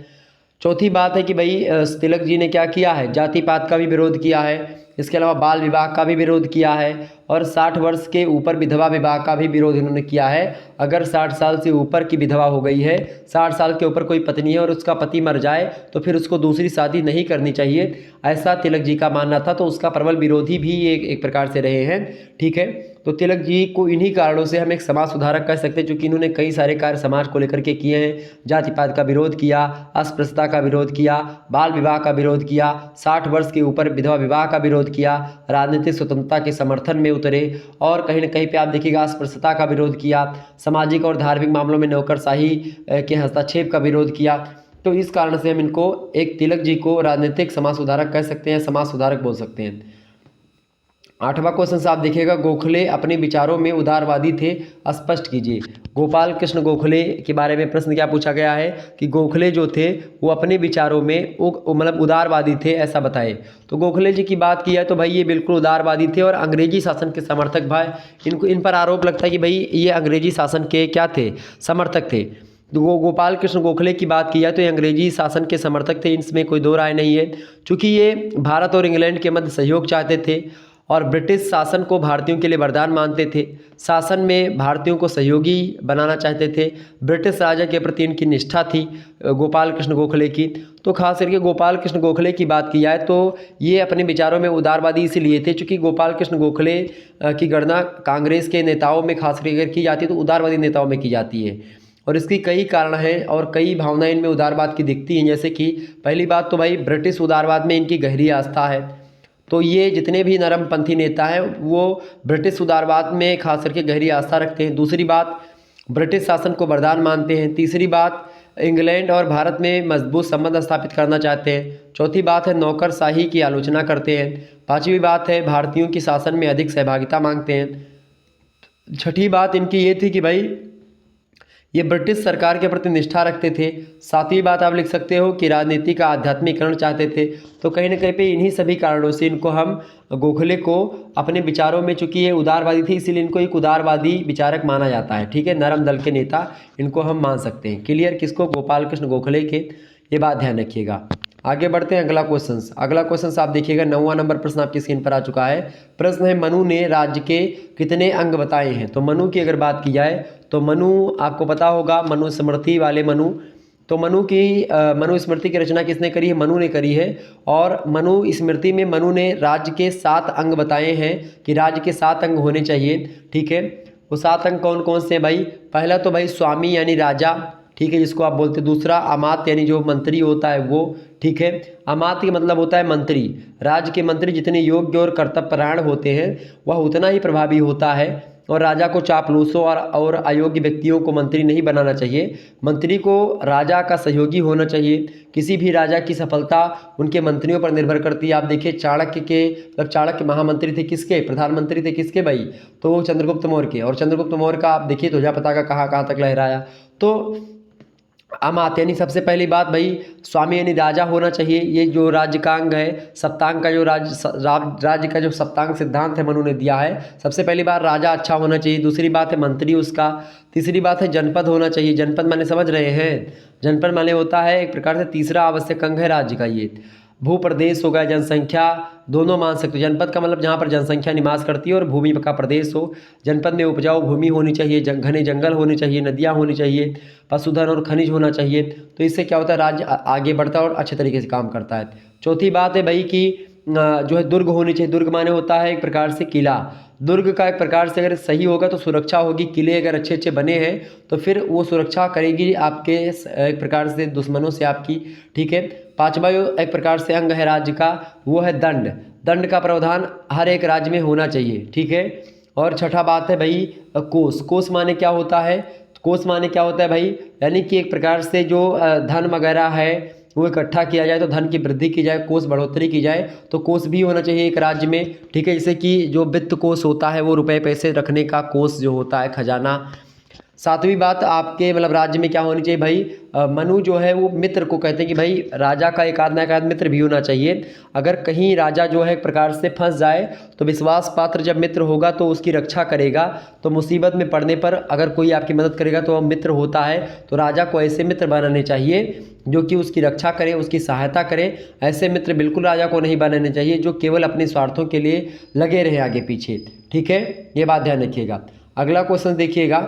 चौथी बात है कि भाई तिलक जी ने क्या किया है, जाति पात का भी विरोध किया है। इसके अलावा बाल विवाह का भी विरोध किया है और 60 वर्ष के ऊपर विधवा विवाह का भी विरोध इन्होंने किया है। अगर 60 साल से ऊपर की विधवा हो गई है, 60 साल के ऊपर कोई पत्नी है और उसका पति मर जाए तो फिर उसको दूसरी शादी नहीं करनी चाहिए, ऐसा तिलक जी का मानना था। तो उसका प्रबल विरोधी भी एक प्रकार से रहे हैं, ठीक है। तो तिलक जी को इन्हीं कारणों से हम एक समाज सुधारक कह सकते हैं, क्योंकि इन्होंने कई सारे कार्य समाज को लेकर के किए हैं। जाति पात का विरोध किया, अस्पृश्यता का विरोध किया, बाल विवाह का विरोध किया, 60 वर्ष के ऊपर विधवा विवाह का विरोध किया, राजनीतिक स्वतंत्रता के समर्थन में उतरे और कहीं ना कहीं पे आप देखिएगा अस्पृश्यता का विरोध किया, सामाजिक और धार्मिक मामलों में नौकरशाही के हस्तक्षेप का विरोध किया। तो इस कारण से हम इनको एक तिलक जी को राजनीतिक समाज सुधारक कह सकते हैं, समाज सुधारक बोल सकते हैं। 8वां क्वेश्चन से आप देखिएगा, गोखले अपने विचारों में उदारवादी थे, स्पष्ट कीजिए। गोपाल कृष्ण गोखले के बारे में प्रश्न क्या पूछा गया है कि गोखले जो थे वो अपने विचारों में मतलब उदारवादी थे, ऐसा बताए। तो गोखले जी की बात की है तो भाई ये बिल्कुल उदारवादी थे और अंग्रेजी शासन के समर्थक। भाई इन पर आरोप लगता है कि भाई ये अंग्रेजी शासन के क्या थे, समर्थक थे। गोपाल कृष्ण गोखले की बात की जाए तो ये अंग्रेजी शासन के समर्थक थे, इसमें कोई दो राय नहीं है। चूँकि ये भारत और इंग्लैंड के मध्य सहयोग चाहते थे और ब्रिटिश शासन को भारतीयों के लिए वरदान मानते थे, शासन में भारतीयों को सहयोगी बनाना चाहते थे, ब्रिटिश राजा के प्रति इनकी निष्ठा थी गोपाल कृष्ण गोखले की। तो खास करके गोपाल कृष्ण गोखले की बात की जाए तो ये अपने विचारों में उदारवादी इसीलिए थे चूँकि गोपाल कृष्ण गोखले की गणना कांग्रेस के नेताओं में खास करके की जाती है तो उदारवादी नेताओं में की जाती है और इसकी कई कारण हैं और कई भावनाएं इनमें उदारवाद की दिखती हैं। जैसे कि पहली बात तो भाई ब्रिटिश उदारवाद में इनकी गहरी आस्था है, तो ये जितने भी नरमपंथी नेता हैं वो ब्रिटिश उदारवाद में खास करके गहरी आस्था रखते हैं। दूसरी बात, ब्रिटिश शासन को वरदान मानते हैं। तीसरी बात, इंग्लैंड और भारत में मजबूत संबंध स्थापित करना चाहते हैं। चौथी बात है, नौकरशाही की आलोचना करते हैं। पांचवी बात है, भारतीयों की शासन में अधिक सहभागिता मांगते हैं। छठी बात इनकी ये थी कि भाई ये ब्रिटिश सरकार के प्रति निष्ठा रखते थे। सातवीं बात आप लिख सकते हो कि राजनीति का आध्यात्मिकरण चाहते थे। तो कहीं ना कहीं पे इन्हीं सभी कारणों से इनको हम गोखले को अपने विचारों में, चूंकि ये उदारवादी थी इसीलिए इनको एक उदारवादी विचारक माना जाता है। ठीक है, नरम दल के नेता इनको हम मान सकते हैं। क्लियर? किसको? गोपाल कृष्ण गोखले के। ये बात ध्यान रखिएगा। आगे बढ़ते हैं अगला क्वेश्चन आप देखिएगा। 9वां नंबर प्रश्न आपकी स्क्रीन पर आ चुका है। प्रश्न है, मनु ने राज्य के कितने अंग बताए हैं? तो मनु की अगर बात की जाए तो मनु आपको पता होगा, मनुस्मृति वाले मनु। तो मनुस्मृति की रचना किसने करी है? मनु ने करी है। और मनुस्मृति में मनु ने राज्य के 7 अंग बताए हैं कि राज्य के 7 अंग होने चाहिए। ठीक है, वो 7 अंग कौन कौन से हैं भाई? पहला तो भाई स्वामी यानी राजा, ठीक है, जिसको आप बोलते हैं। दूसरा अमात्य यानी जो मंत्री होता है वो, ठीक है। अमात्य का मतलब होता है मंत्री। राज्य के मंत्री जितने योग्य और कर्तव्यपरायण होते हैं वह उतना ही प्रभावी होता है और राजा को चापलूसों और अयोग्य व्यक्तियों को मंत्री नहीं बनाना चाहिए। मंत्री को राजा का सहयोगी होना चाहिए। किसी भी राजा की सफलता उनके मंत्रियों पर निर्भर करती है। आप देखिए चाणक्य महामंत्री थे किसके? प्रधानमंत्री थे किसके भाई? तो चंद्रगुप्त मौर्य के। और चंद्रगुप्त मौर्य का आप देखिए ध्वजा पताका कहाँ कहाँ तक लहराया। तो अमात्य यानी सबसे पहली बात भाई स्वामी यानी राजा होना चाहिए। ये जो राज्य का अंग है, सप्तांग का जो राज्य का जो सप्तांग सिद्धांत है मनु ने दिया है। सबसे पहली बात राजा अच्छा होना चाहिए। दूसरी बात है मंत्री उसका। तीसरी बात है जनपद होना चाहिए। जनपद माने समझ रहे हैं? जनपद माने होता है एक प्रकार से तीसरा आवश्यक अंग है राज्य का। ये भू प्रदेश हो गया, जनसंख्या दोनों मान सकते हो। जनपद का मतलब जहाँ पर जनसंख्या निवास करती है और भूमि का प्रदेश हो। जनपद में उपजाऊ भूमि होनी चाहिए, घने जंगल होने चाहिए, नदियाँ होनी चाहिए, पशुधन और खनिज होना चाहिए। तो इससे क्या होता है? राज्य आगे बढ़ता है और अच्छे तरीके से काम करता है। चौथी बात है भाई कि जो है दुर्ग होनी चाहिए। दुर्ग माने होता है एक प्रकार से किला। दुर्ग का एक प्रकार से अगर सही होगा तो सुरक्षा होगी। किले अगर अच्छे अच्छे बने हैं तो फिर वो सुरक्षा करेगी आपके एक प्रकार से दुश्मनों से आपकी। ठीक है। पांचवा एक प्रकार से अंग है राज्य का, वो है दंड। दंड का प्रावधान हर एक राज्य में होना चाहिए। ठीक है। और छठा बात है भाई कोष। कोष माने क्या होता है? कोष माने क्या होता है भाई? यानी कि एक प्रकार से जो धन वगैरह है वो इकट्ठा किया जाए तो धन की वृद्धि की जाए, कोष बढ़ोतरी की जाए, तो कोष भी होना चाहिए एक राज्य में। ठीक है। जैसे कि जो वित्त कोष होता है वो रुपए पैसे रखने का कोष जो होता है, खजाना। सातवीं बात आपके मतलब राज्य में क्या होनी चाहिए भाई? मनु जो है वो मित्र को कहते हैं कि भाई राजा का एक आध मित्र भी होना चाहिए। अगर कहीं राजा जो है एक प्रकार से फंस जाए तो विश्वास पात्र जब मित्र होगा तो उसकी रक्षा करेगा। तो मुसीबत में पड़ने पर अगर कोई आपकी मदद करेगा तो वह मित्र होता है। तो राजा को ऐसे मित्र बनाने चाहिए जो कि उसकी रक्षा करें, उसकी सहायता करें। ऐसे मित्र बिल्कुल राजा को नहीं बनाने चाहिए जो केवल अपने स्वार्थों के लिए लगे रहे आगे पीछे। ठीक है, ये बात ध्यान रखिएगा। अगला क्वेश्चन देखिएगा।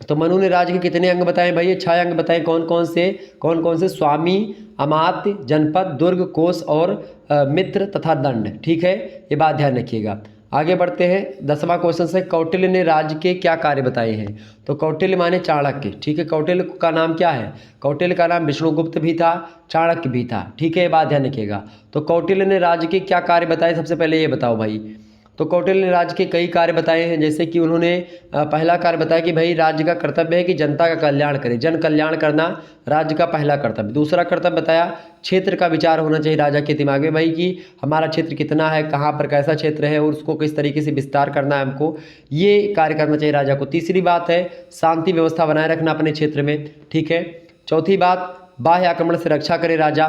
तो मनु ने राज्य के कितने अंग बताए भाई? 6 अंग बताए। कौन कौन से? स्वामी, अमात्य, जनपद, दुर्ग, कोष और मित्र तथा दंड। ठीक है, ये बात ध्यान रखिएगा। आगे बढ़ते हैं। 10वां क्वेश्चन से, कौटिल्य ने राज्य के क्या कार्य बताए हैं? तो कौटिल्य माने चाणक्य। ठीक है। कौटिल्य का नाम क्या है? कौटिल्य का नाम विष्णुगुप्त भी था, चाणक्य भी था। ठीक है, ये बात ध्यान रखिएगा। तो कौटिल्य ने राज्य के क्या कार्य बताए? सबसे पहले ये बताओ भाई। तो कौटिल्य ने राज्य के कई कार्य बताए हैं। जैसे कि उन्होंने पहला कार्य बताया कि भाई राज्य का कर्तव्य है कि जनता का कल्याण करे, जन कल्याण करना राज्य का पहला कर्तव्य। दूसरा कर्तव्य बताया क्षेत्र का विचार होना चाहिए राजा के दिमाग में भाई कि हमारा क्षेत्र कितना है, कहाँ पर कैसा क्षेत्र है और उसको किस तरीके से विस्तार करना है हमको, ये कार्य करना चाहिए राजा को। तीसरी बात है शांति व्यवस्था बनाए रखना अपने क्षेत्र में। ठीक है। चौथी बात बाह्य आक्रमण से रक्षा करे राजा।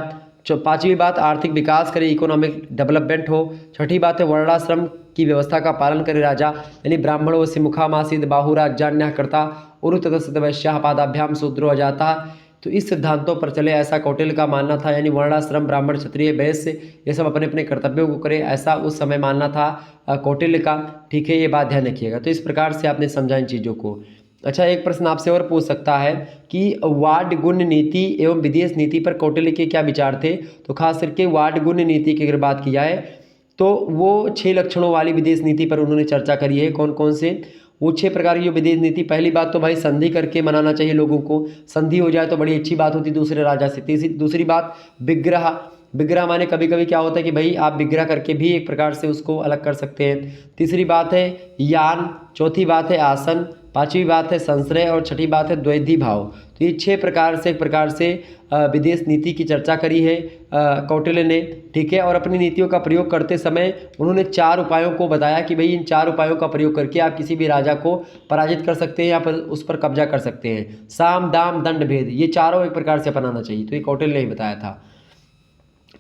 पांचवी बात आर्थिक विकास करे, इकोनॉमिक डेवलपमेंट हो। छठी बात है वर्णाश्रम की व्यवस्था का पालन करे राजा, यानी ब्राह्मणों से मुखामासिद बाहुरा जान्या करता उरु ततस्त वैश्याः पादाभ्याम शूद्रो अजातः। तो इस सिद्धांतों पर चले, ऐसा कौटिल्य का मानना था। यानी वर्णाश्रम, ब्राह्मण, क्षत्रिय, वैश्य ये सब अपने अपने कर्तव्यों को करें, ऐसा उस समय मानना था कौटिल्य का। ठीक है, ये बात ध्यान रखिएगा। तो इस प्रकार से आपने समझा इन चीज़ों को। अच्छा, एक प्रश्न आपसे और पूछ सकता है कि वार्ड गुण नीति एवं विदेश नीति पर कौटिल्य के क्या विचार थे। तो खास करके वार्ड गुण नीति की अगर बात की जाए तो वो 6 लक्षणों वाली विदेश नीति पर उन्होंने चर्चा करी है। कौन कौन से वो 6 प्रकार की जो विदेश नीति। पहली बात तो भाई संधि करके मनाना चाहिए लोगों को, संधि हो जाए तो बड़ी अच्छी बात होती दूसरे राजा से। दूसरी बात विग्रह। विग्रह माने कभी कभी क्या होता है कि भाई आप विग्रह करके भी एक प्रकार से उसको अलग कर सकते हैं। तीसरी बात है यान, चौथी बात है आसन, पांचवी बात है संश्रय और छठी बात है द्वैधी भाव। तो ये 6 प्रकार से एक प्रकार से विदेश नीति की चर्चा करी है कौटिल्य ने। ठीक है, और अपनी नीतियों का प्रयोग करते समय उन्होंने 4 उपायों को बताया कि भाई इन 4 उपायों का प्रयोग करके आप किसी भी राजा को पराजित कर सकते हैं या पर उस पर कब्जा कर सकते हैं। साम, दाम, दंड, भेद, ये चारों एक प्रकार से अपनाना चाहिए। तो ये कौटिल्य ने ही बताया था।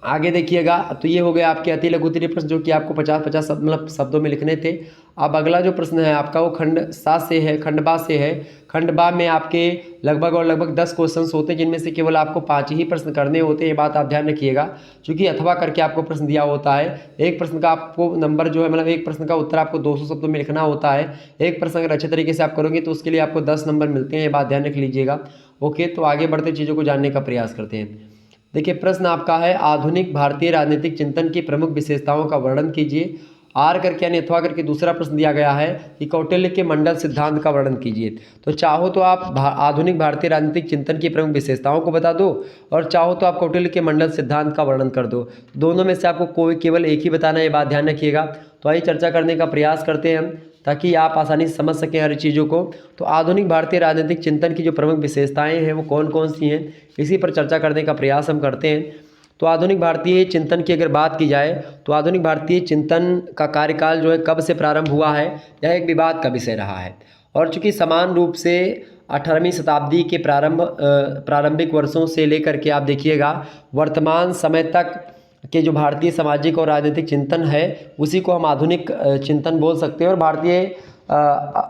आगे देखिएगा, तो ये हो गए आपके अति लघु उत्तरीय प्रश्न जो कि आपको 50-50 मतलब शब्दों में लिखने थे। अब अगला जो प्रश्न है आपका वो खंड सा से है, खंड बा से है। खंड बा में आपके लगभग 10 क्वेश्चंस होते हैं, जिनमें से केवल आपको 5 ही प्रश्न करने होते हैं। ये बात आप ध्यान रखिएगा, क्योंकि अथवा करके आपको प्रश्न दिया होता है। एक प्रश्न का आपको नंबर जो है मतलब एक प्रश्न का उत्तर आपको 200 शब्दों में लिखना होता है। एक प्रश्न अगर अच्छे तरीके से आप करोगे तो उसके लिए आपको 10 नंबर मिलते हैं। ये बात ध्यान रख लीजिएगा। ओके, तो आगे बढ़ते चीज़ों को जानने का प्रयास करते हैं। देखिए, प्रश्न आपका है आधुनिक भारतीय राजनीतिक चिंतन की प्रमुख विशेषताओं का वर्णन कीजिए। आर करके यानी अथवा करके दूसरा प्रश्न दिया गया है कि कौटिल्य के मंडल सिद्धांत का वर्णन कीजिए। तो चाहो तो आप आधुनिक भारतीय राजनीतिक चिंतन की प्रमुख विशेषताओं को बता दो, और चाहो तो आप कौटिल्य के मंडल सिद्धांत का वर्णन कर दो। दोनों में से आपको कोई केवल एक ही बताना है, ये बात ध्यान रखिएगा। तो आइए चर्चा करने का प्रयास करते हैं हम, ताकि आप आसानी से समझ सकें हर चीज़ों को। तो आधुनिक भारतीय राजनीतिक चिंतन की जो प्रमुख विशेषताएं हैं वो कौन कौन सी हैं, इसी पर चर्चा करने का प्रयास हम करते हैं। तो आधुनिक भारतीय चिंतन की अगर बात की जाए तो आधुनिक भारतीय चिंतन का कार्यकाल जो है कब से प्रारंभ हुआ है, यह एक विवाद का विषय रहा है। और चूँकि समान रूप से 18वीं शताब्दी के प्रारंभिक वर्षों से लेकर के आप देखिएगा वर्तमान समय तक के जो भारतीय सामाजिक और राजनीतिक चिंतन है उसी को हम आधुनिक चिंतन बोल सकते हैं। और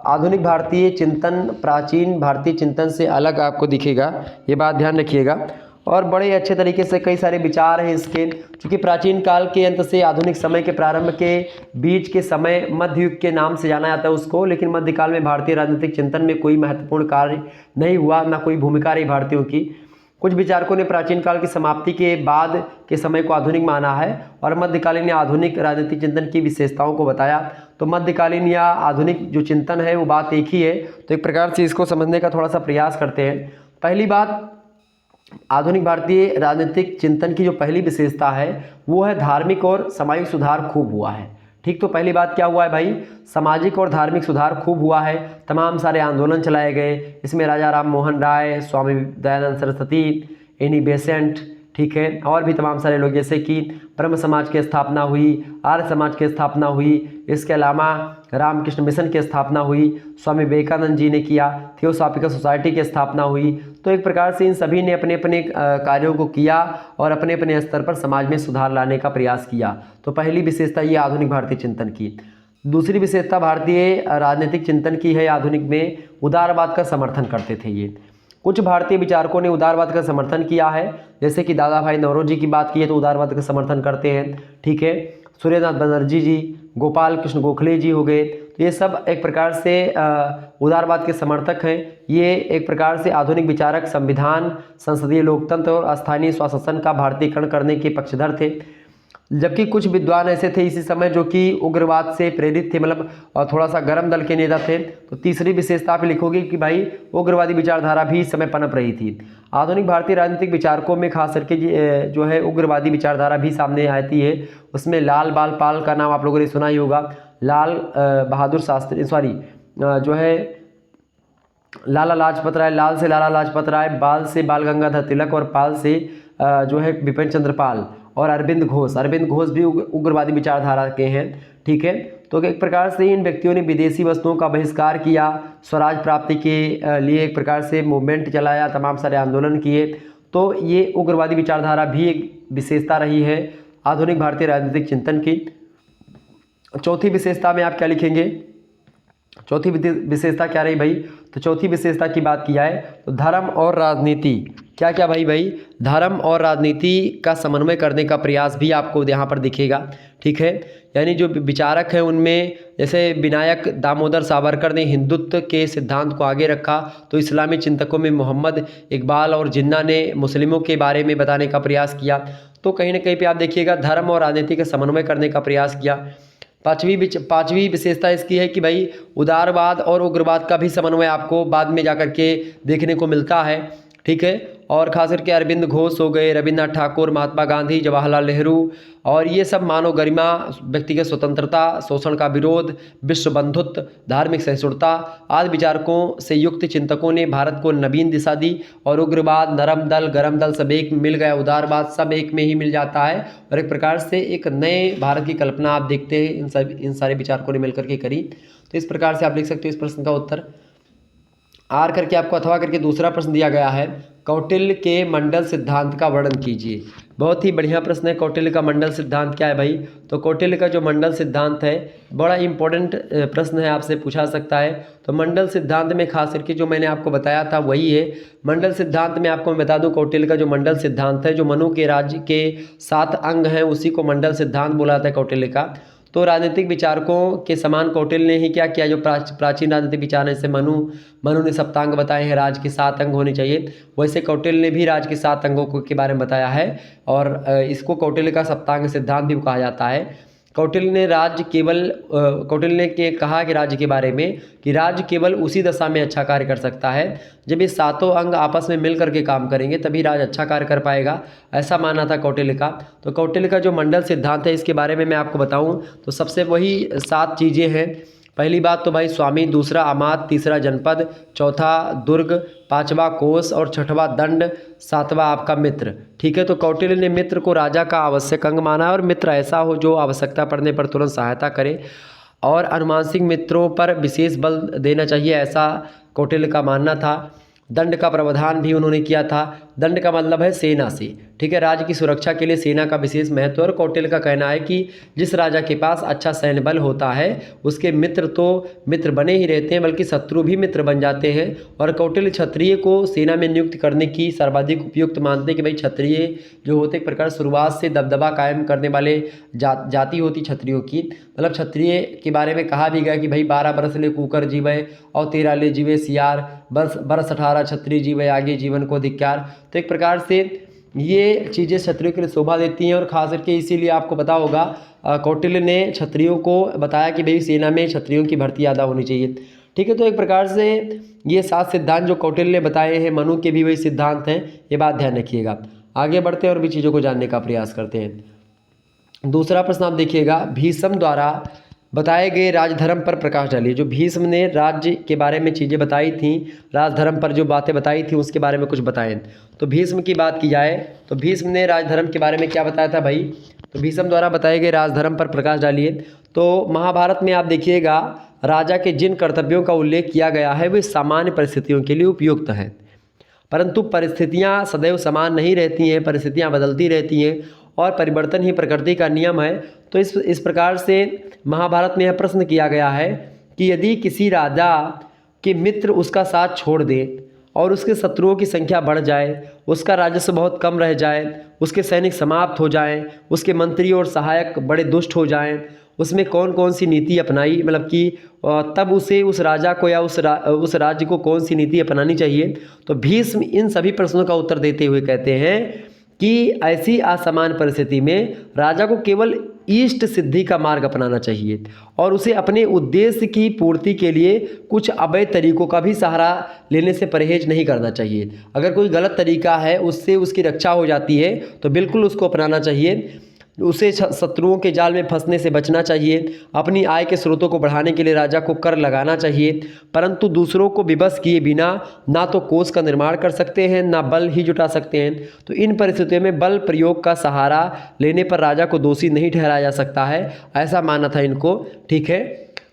आधुनिक भारतीय चिंतन प्राचीन भारतीय चिंतन से अलग आपको दिखेगा, ये बात ध्यान रखिएगा। और बड़े अच्छे तरीके से कई सारे विचार हैं इसके, क्योंकि प्राचीन काल के अंत से आधुनिक समय के प्रारंभ के बीच के समय मध्य युग के नाम से जाना जाता है उसको। लेकिन मध्यकाल में भारतीय राजनीतिक चिंतन में कोई महत्वपूर्ण कार्य नहीं हुआ, ना कोई भूमिका रही भारतीयों की। कुछ विचारकों ने प्राचीन काल की समाप्ति के बाद के समय को आधुनिक माना है और मध्यकालीन या आधुनिक राजनीतिक चिंतन की विशेषताओं को बताया। तो मध्यकालीन या आधुनिक जो चिंतन है वो बात एक ही है। तो एक प्रकार से इसको समझने का थोड़ा सा प्रयास करते हैं। पहली बात, आधुनिक भारतीय राजनीतिक चिंतन की जो पहली विशेषता है वो है धार्मिक और सामाजिक सुधार खूब हुआ है। ठीक, तो पहली बात क्या हुआ है भाई, सामाजिक और धार्मिक सुधार खूब हुआ है। तमाम सारे आंदोलन चलाए गए, इसमें राजा राम मोहन राय, स्वामी दयानंद सरस्वती, एनी बेसेंट, ठीक है, और भी तमाम सारे लोग, जैसे कि ब्रह्म समाज की स्थापना हुई, आर्य समाज की स्थापना हुई, इसके अलावा रामकृष्ण मिशन की स्थापना हुई, स्वामी विवेकानंद जी ने किया, थियोसॉफिकल सोसाइटी की स्थापना हुई। तो एक प्रकार से इन सभी ने अपने अपने कार्यों को किया और अपने अपने स्तर पर समाज में सुधार लाने का प्रयास किया। तो पहली विशेषता ये आधुनिक भारतीय चिंतन की। दूसरी विशेषता भारतीय राजनीतिक चिंतन की है आधुनिक में उदारवाद का समर्थन करते थे ये। कुछ भारतीय विचारकों ने उदारवाद का समर्थन किया है, जैसे कि दादा भाई नौरोजी की बात की है तो उदारवाद का समर्थन करते हैं। ठीक है, सूर्यनाथ बनर्जी जी, गोपाल कृष्ण गोखले जी हो गए, तो ये सब एक प्रकार से उदारवाद के समर्थक हैं। ये एक प्रकार से आधुनिक विचारक संविधान, संसदीय लोकतंत्र और स्थानीय स्वशासन का भारतीयकरण करने के पक्षधर थे। जबकि कुछ विद्वान ऐसे थे इसी समय जो कि उग्रवाद से प्रेरित थे, मतलब थोड़ा सा गर्म दल के नेता थे। तो तीसरी विशेषता आप लिखोगे कि भाई उग्रवादी विचारधारा भी इस समय पनप रही थी। आधुनिक भारतीय राजनीतिक विचारकों में खास करके जो है उग्रवादी विचारधारा भी सामने आती है। उसमें लाल बाल पाल का नाम आप लोगों ने सुना ही होगा। लाल बहादुर शास्त्री, सॉरी जो है लाला लाजपत राय, लाल से लाला लाजपत राय, बाल से बाल गंगाधर तिलक और पाल से जो है बिपिन चंद्र पाल, और अरविंद घोष भी उग्रवादी विचारधारा के हैं। ठीक है, तो एक प्रकार से इन व्यक्तियों ने विदेशी वस्तुओं का बहिष्कार किया, स्वराज प्राप्ति के लिए एक प्रकार से मूवमेंट चलाया, तमाम सारे आंदोलन किए। तो ये उग्रवादी विचारधारा भी एक विशेषता रही है आधुनिक भारतीय राजनीतिक चिंतन की। चौथी विशेषता में आप क्या लिखेंगे, चौथी विशेषता क्या रही भाई, तो चौथी विशेषता की बात की जाए तो धर्म और राजनीति, क्या क्या भाई धर्म और राजनीति का समन्वय करने का प्रयास भी आपको यहाँ पर दिखेगा। ठीक है, यानी जो विचारक हैं उनमें जैसे विनायक दामोदर सावरकर ने हिंदुत्व के सिद्धांत को आगे रखा, तो इस्लामी चिंतकों में मोहम्मद इकबाल और जिन्ना ने मुस्लिमों के बारे में बताने का प्रयास किया। तो कहीं ना कहीं पे आप देखिएगा धर्म और राजनीति का समन्वय करने का प्रयास किया। पांचवी विशेषता इसकी है कि भाई उदारवाद और उग्रवाद का भी समन्वय आपको बाद में जाकर के देखने को मिलता है। ठीक है, और खास करके अरविंद घोष हो गए, रविन्द्रनाथ ठाकुर, महात्मा गांधी, जवाहरलाल नेहरू, और ये सब मानव गरिमा, व्यक्तिगत स्वतंत्रता, शोषण का विरोध, विश्व बंधुत्व, धार्मिक सहिष्णुता आदि विचारकों से युक्त चिंतकों ने भारत को नवीन दिशा दी। और उग्रवाद, नरम दल, गरम दल सब एक में मिल गया, उदारवाद सब एक में ही मिल जाता है, और एक प्रकार से एक नए भारत की कल्पना आप देखते हैं इन सारे विचारकों ने मिलकर के करी। तो इस प्रकार से आप लिख सकते हो इस प्रश्न का उत्तर। आर करके आपको अथवा करके दूसरा प्रश्न दिया गया है, कौटिल्य के मंडल सिद्धांत का वर्णन कीजिए। बहुत ही बढ़िया प्रश्न है, कौटिल्य का मंडल सिद्धांत क्या है भाई? तो कौटिल्य का जो मंडल सिद्धांत है बड़ा इंपॉर्टेंट प्रश्न है, आपसे पूछा सकता है। तो मंडल सिद्धांत में खास करके जो मैंने आपको बताया था वही है। मंडल सिद्धांत में आपको मैं बता दूं, कौटिल्य का जो मंडल सिद्धांत है, जो मनु के राज्य के 7 अंग हैं उसी को मंडल सिद्धांत बोला जाता है कौटिल्य का। तो राजनीतिक विचारकों के समान कौटिल्य ने ही क्या किया, जो प्राचीन राजनीतिक विचार जैसे मनु ने सप्तांग बताए हैं, राज के 7 अंग होने चाहिए, वैसे कौटिल्य ने भी राज के 7 अंगों के बारे में बताया है, और इसको कौटिल्य का सप्तांग सिद्धांत भी कहा जाता है। कौटिल्य ने कहा कि राज्य के बारे में कि राज्य केवल उसी दशा में अच्छा कार्य कर सकता है जब ये 7 अंग आपस में मिल करके काम करेंगे, तभी राज्य अच्छा कार्य कर पाएगा, ऐसा मानना था कौटिल्य का। तो कौटिल्य का जो मंडल सिद्धांत है इसके बारे में मैं आपको बताऊं तो सबसे वही 7 चीज़ें हैं। पहली बात तो भाई स्वामी, दूसरा अमात्य, तीसरा जनपद, चौथा दुर्ग, 5वां कोष और 6वां दंड, 7वां आपका मित्र। ठीक है, तो कौटिल्य ने मित्र को राजा का आवश्यक अंग माना, और मित्र ऐसा हो जो आवश्यकता पड़ने पर तुरंत सहायता करे, और अनुमानसिक मित्रों पर विशेष बल देना चाहिए, ऐसा कौटिल्य का मानना था। दंड का प्रावधान भी उन्होंने किया था। दंड का मतलब है सेना से। ठीक है, राज्य की सुरक्षा के लिए सेना का विशेष महत्व है, और कौटिल्य का कहना है कि जिस राजा के पास अच्छा सैन्य बल होता है उसके मित्र तो मित्र बने ही रहते हैं, बल्कि शत्रु भी मित्र बन जाते हैं। और कौटिल्य क्षत्रिय को सेना में नियुक्त करने की सर्वाधिक उपयुक्त मानते हैं कि भाई क्षत्रिय जो होते एक प्रकार शुरुआत से दबदबा कायम करने वाले जाति होती क्षत्रियों की। मतलब क्षत्रिय के बारे में कहा भी गया कि भाई 12 बरस ले कुकर जीवे और 13 ले जीवे सियार, बरस 18 क्षत्रिय जीवे आगे जीवन को धिक्कार। तो एक प्रकार से ये चीज़ें क्षत्रियों के लिए शोभा देती हैं, और खास करके इसीलिए आपको पता होगा कौटिल्य ने क्षत्रियों को बताया कि भाई सेना में क्षत्रियों की भर्ती ज़्यादा होनी चाहिए। ठीक है, तो एक प्रकार से ये 7 सिद्धांत जो कौटिल्य ने बताए हैं, मनु के भी वही सिद्धांत हैं, ये बात ध्यान रखिएगा। आगे बढ़ते हैं और भी चीज़ों को जानने का प्रयास करते हैं। दूसरा प्रश्न आप देखिएगा, भीष्म द्वारा बताए गए राजधर्म पर प्रकाश डालिए। जो भीष्म ने राज्य के बारे में चीज़ें बताई थी, राजधर्म पर जो बातें बताई थी उसके बारे में कुछ बताएं। तो भीष्म की बात की जाए तो भीष्म ने राजधर्म के बारे में क्या बताया था भाई? तो भीष्म द्वारा बताए गए राजधर्म पर प्रकाश डालिए। तो महाभारत में आप देखिएगा राजा के जिन कर्तव्यों का उल्लेख किया गया है वे सामान्य परिस्थितियों के लिए उपयुक्त हैं, परंतु परिस्थितियाँ सदैव समान नहीं रहती हैं, परिस्थितियाँ बदलती रहती हैं, और परिवर्तन ही प्रकृति का नियम है। तो इस प्रकार से महाभारत में यह प्रश्न किया गया है कि यदि किसी राजा के मित्र उसका साथ छोड़ दे और उसके शत्रुओं की संख्या बढ़ जाए, उसका राजस्व बहुत कम रह जाए, उसके सैनिक समाप्त हो जाएं, उसके मंत्री और सहायक बड़े दुष्ट हो जाएं, उसमें कौन कौन सी नीति अपनाई, मतलब कि तब उसे उस राजा को या उस राज्य को कौन सी नीति अपनानी चाहिए। तो भीष्म इन सभी प्रश्नों का उत्तर देते हुए कहते हैं कि ऐसी असामान्य परिस्थिति में राजा को केवल इष्ट सिद्धि का मार्ग अपनाना चाहिए, और उसे अपने उद्देश्य की पूर्ति के लिए कुछ अवैध तरीकों का भी सहारा लेने से परहेज नहीं करना चाहिए। अगर कोई गलत तरीका है उससे उसकी रक्षा हो जाती है तो बिल्कुल उसको अपनाना चाहिए। उसे शत्रुओं के जाल में फंसने से बचना चाहिए। अपनी आय के स्रोतों को बढ़ाने के लिए राजा को कर लगाना चाहिए, परंतु दूसरों को विवश किए बिना ना तो कोष का निर्माण कर सकते हैं, ना बल ही जुटा सकते हैं। तो इन परिस्थितियों में बल प्रयोग का सहारा लेने पर राजा को दोषी नहीं ठहराया जा सकता है, ऐसा मानना था इनको। ठीक है,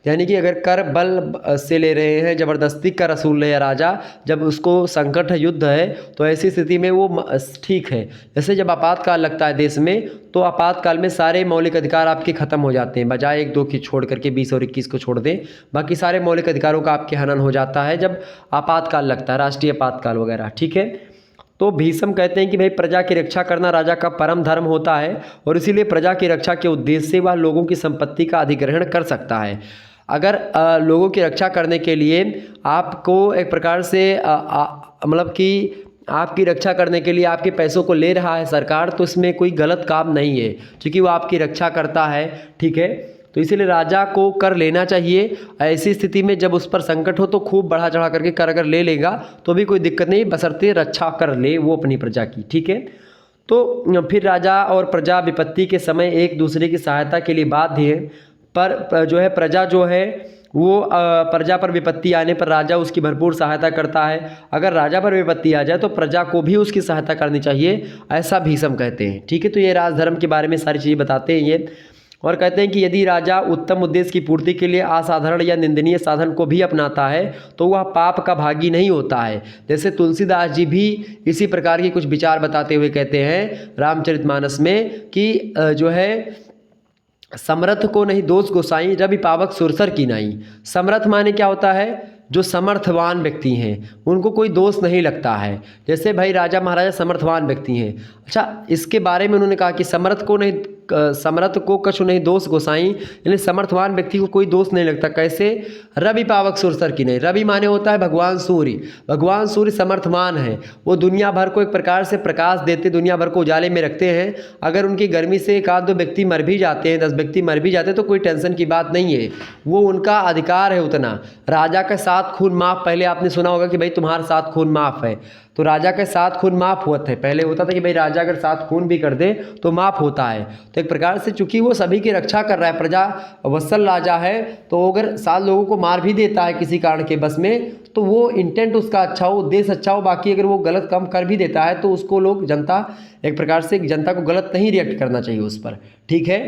यानी कि अगर कर बल से ले रहे हैं, ज़बरदस्ती कर वसूल रहे हैं राजा, जब उसको संकट है, युद्ध है, तो ऐसी स्थिति में वो ठीक है। जैसे जब आपातकाल लगता है देश में, तो आपातकाल में सारे मौलिक अधिकार आपके ख़त्म हो जाते हैं, बजाय 1-2 की छोड़ करके 20 और 21 को छोड़ दें, बाकी सारे मौलिक अधिकारों का आपके हनन हो जाता है जब आपातकाल लगता है, राष्ट्रीय आपातकाल वगैरह। ठीक है, तो भीष्म कहते हैं कि भाई प्रजा की रक्षा करना राजा का परम धर्म होता है और इसीलिए प्रजा की रक्षा के उद्देश्य से वह लोगों की संपत्ति का अधिग्रहण कर सकता है। अगर लोगों की रक्षा करने के लिए आपको एक प्रकार से मतलब कि आपकी रक्षा करने के लिए आपके पैसों को ले रहा है सरकार, तो इसमें कोई गलत काम नहीं है, क्योंकि वो आपकी रक्षा करता है। ठीक है, तो इसीलिए राजा को कर लेना चाहिए। ऐसी स्थिति में जब उस पर संकट हो तो खूब बढ़ा चढ़ा करके कर अगर ले लेगा तो भी कोई दिक्कत नहीं, बशर्ते रक्षा कर ले वो अपनी प्रजा की। ठीक है, तो फिर राजा और प्रजा विपत्ति के समय एक दूसरे की सहायता के लिए बाध्य है, पर जो है प्रजा जो है वो प्रजा पर विपत्ति आने पर राजा उसकी भरपूर सहायता करता है। अगर राजा पर विपत्ति आ जाए तो प्रजा को भी उसकी सहायता करनी चाहिए, ऐसा भीष्म कहते हैं। ठीक है, तो ये राजधर्म के बारे में सारी चीज़ें बताते हैं ये, और कहते हैं कि यदि राजा उत्तम उद्देश्य की पूर्ति के लिए असाधारण या निंदनीय साधन को भी अपनाता है तो वह पाप का भागी नहीं होता है। जैसे तुलसीदास जी भी इसी प्रकार के कुछ विचार बताते हुए कहते हैं रामचरितमानस में कि जो है समर्थ को नहीं दोष गोसाई, रवि पावक सुरसर की नाई। समर्थ माने क्या होता है, जो समर्थवान व्यक्ति हैं उनको कोई दोष नहीं लगता है। जैसे भाई राजा महाराजा समर्थवान व्यक्ति हैं। अच्छा, इसके बारे में उन्होंने कहा कि समर्थ को कछु नहीं दोष गोसाई, यानी समर्थवान व्यक्ति को कोई दोष नहीं लगता। कैसे, रवि पावक सुरसर की नहीं। रवि माने होता है भगवान सूर्य। भगवान सूर्य समर्थवान है, वो दुनिया भर को एक प्रकार से प्रकाश देते, दुनिया भर को उजाले में रखते हैं। अगर उनकी गर्मी से 1-2 व्यक्ति मर भी जाते हैं, 10 व्यक्ति मर भी जाते हैं तो कोई टेंशन की बात नहीं है, वो उनका अधिकार है उतना। राजा का 7 खून माफ, पहले आपने सुना होगा कि भाई तुम्हारा 7 खून माफ है, तो राजा के 7 खून माफ हुआ था। पहले होता था कि भाई राजा अगर 7 खून भी कर दे तो माफ होता है। तो एक प्रकार से चूंकि वो सभी की रक्षा कर रहा है, प्रजा वत्सल राजा है, तो अगर 7 लोगों को मार भी देता है किसी कारण के बस में, तो वो इंटेंट उसका अच्छा हो, उद्देश्य अच्छा हो। बाकी अगर वो गलत काम कर भी देता है तो उसको लोग जनता एक प्रकार से जनता को गलत नहीं रिएक्ट करना चाहिए उस पर। ठीक है,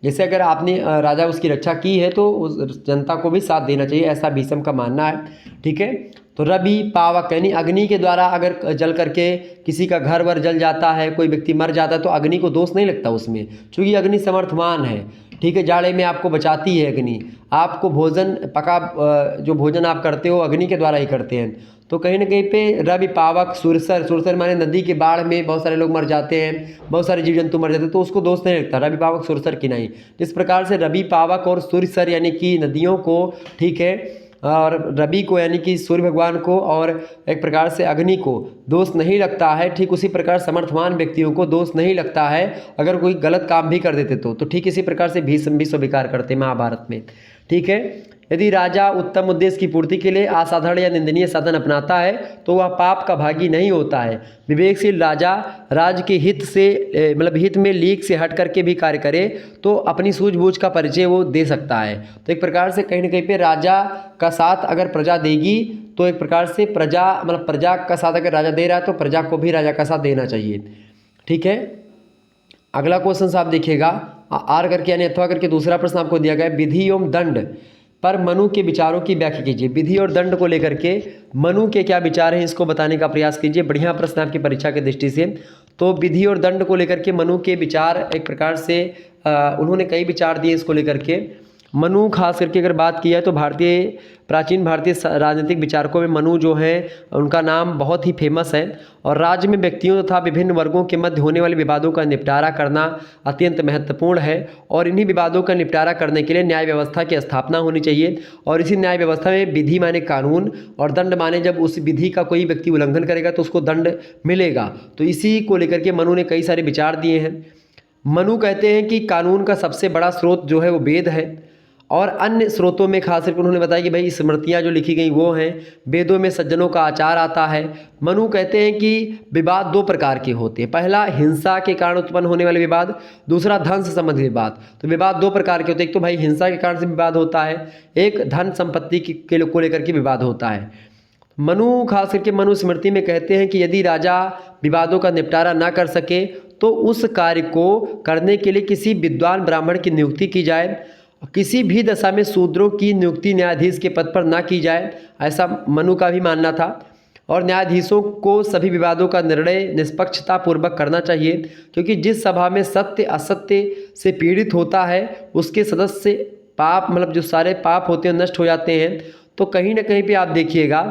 जैसे अगर आपने राजा उसकी रक्षा की है तो उस जनता को भी साथ देना चाहिए, ऐसा भीष्म का मानना है। ठीक है, तो रवि पावक यानी अग्नि के द्वारा अगर जल करके किसी का घर वर जल जाता है, कोई व्यक्ति मर जाता है तो अग्नि को दोष नहीं लगता उसमें, क्योंकि अग्नि समर्थवान है। ठीक है, जाड़े में आपको बचाती है अग्नि, आपको भोजन पका जो भोजन आप करते हो अग्नि के द्वारा ही करते हैं। तो कहीं ना कहीं पे रवि पावक सुरसर माने नदी के बाढ़ में बहुत सारे लोग मर जाते हैं, बहुत सारे जीव जंतु मर जाते हैं, तो उसको दोष नहीं लगता, रवि पावक सुरसर की नहीं। जिस प्रकार से रवि पावक और सुरसर यानी कि नदियों को, ठीक है, और रवि को यानी कि सूर्य भगवान को और एक प्रकार से अग्नि को दोष नहीं लगता है, ठीक उसी प्रकार समर्थवान व्यक्तियों को दोष नहीं लगता है अगर कोई गलत काम भी कर देते तो ठीक इसी प्रकार से भीष्म भी स्वीकार करते महाभारत में। ठीक है, यदि राजा उत्तम उद्देश्य की पूर्ति के लिए असाधारण या निंदनीय साधन अपनाता है तो वह पाप का भागी नहीं होता है। विवेकशील राजा राज्य के हित से मतलब हित में लीक से हट करके भी कार्य करे तो अपनी सूझबूझ का परिचय वो दे सकता है। तो एक प्रकार से कहीं ना कहीं पे राजा का साथ अगर प्रजा देगी तो एक प्रकार से प्रजा मतलब प्रजा का साथ अगर राजा दे रहा है तो प्रजा को भी राजा का साथ देना चाहिए। ठीक है, अगला क्वेश्चन आप देखिएगा आर करके यानी अथवा करके दूसरा प्रश्न आपको दिया गया है, विधि एवं दंड पर मनु के विचारों की व्याख्या कीजिए। विधि और दंड को लेकर के मनु के क्या विचार हैं इसको बताने का प्रयास कीजिए। बढ़िया प्रश्न आपकी परीक्षा की दृष्टि से। तो विधि और दंड को लेकर के मनु के विचार एक प्रकार से उन्होंने कई विचार दिए इसको लेकर के। मनु खास करके अगर बात की है तो प्राचीन भारतीय राजनीतिक विचारकों में मनु जो है उनका नाम बहुत ही फेमस है और राज्य में व्यक्तियों तथा विभिन्न वर्गों के मध्य होने वाले विवादों का निपटारा करना अत्यंत महत्वपूर्ण है और इन्हीं विवादों का निपटारा करने के लिए न्याय व्यवस्था की स्थापना होनी चाहिए। और इसी न्याय व्यवस्था में विधि माने कानून और दंड माने जब उस विधि का कोई व्यक्ति उल्लंघन करेगा तो उसको दंड मिलेगा। तो इसी को लेकर के मनु ने कई सारे विचार दिए हैं। मनु कहते हैं कि कानून का सबसे बड़ा स्रोत जो है वो वेद है और अन्य स्रोतों में खास करके उन्होंने बताया कि भाई स्मृतियाँ जो लिखी गई वो हैं, वेदों में सज्जनों का आचार आता है। मनु कहते हैं कि विवाद 2 प्रकार के होते हैं, पहला हिंसा के कारण उत्पन्न होने वाले विवाद, दूसरा धन से संबंधित विवाद। तो विवाद 2 प्रकार के होते हैं, एक तो भाई हिंसा के कारण से विवाद होता है, एक धन संपत्ति को लेकर के विवाद होता है। मनु खास करके मनु स्मृति में कहते हैं कि यदि राजा विवादों का निपटारा ना कर सके तो उस कार्य को करने के लिए किसी विद्वान ब्राह्मण की नियुक्ति की जाए। किसी भी दशा में शूद्रों की नियुक्ति न्यायाधीश के पद पर ना की जाए, ऐसा मनु का भी मानना था। और न्यायाधीशों को सभी विवादों का निर्णय निष्पक्षता पूर्वक करना चाहिए, क्योंकि जिस सभा में सत्य असत्य से पीड़ित होता है उसके सदस्य पाप मतलब जो सारे पाप होते हैं नष्ट हो जाते हैं। तो कहीं ना कहीं पे आप देखिएगा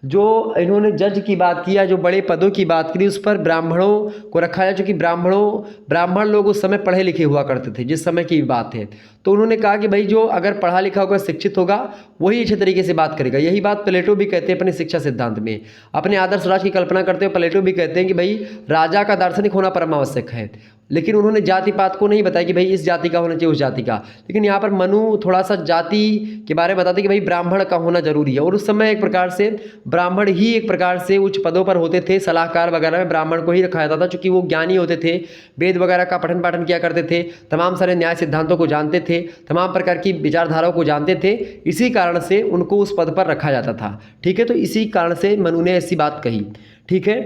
जो इन्होंने जज की बात किया, जो बड़े पदों की बात करी, उस पर ब्राह्मणों को रखा है, क्योंकि ब्राह्मण लोग उस समय पढ़े लिखे हुआ करते थे जिस समय की बात है। तो उन्होंने कहा कि भाई जो अगर पढ़ा लिखा होगा, शिक्षित होगा, वही अच्छे तरीके से बात करेगा। यही बात प्लेटो भी कहते हैं अपने शिक्षा सिद्धांत में। अपने आदर्श राज की कल्पना करते हुए प्लेटो भी कहते हैं कि भाई राजा का दार्शनिक होना परम आवश्यक है। लेकिन उन्होंने जाति पात को नहीं बताया कि भाई इस जाति का होना चाहिए उस जाति का। लेकिन यहाँ पर मनु थोड़ा सा जाति के बारे में बताते कि भाई ब्राह्मण का होना जरूरी है। और उस समय एक प्रकार से ब्राह्मण ही एक प्रकार से उच्च पदों पर होते थे, सलाहकार वगैरह में ब्राह्मण को ही रखा जाता था, चूँकि वो ज्ञानी होते थे, वेद वगैरह का पठन पाठन किया करते थे, तमाम सारे न्याय सिद्धांतों को जानते थे, तमाम प्रकार की विचारधाराओं को जानते थे। इसी कारण से उनको उस पद पर रखा जाता था। ठीक है, तो इसी कारण से मनु ने ऐसी बात कही। ठीक है,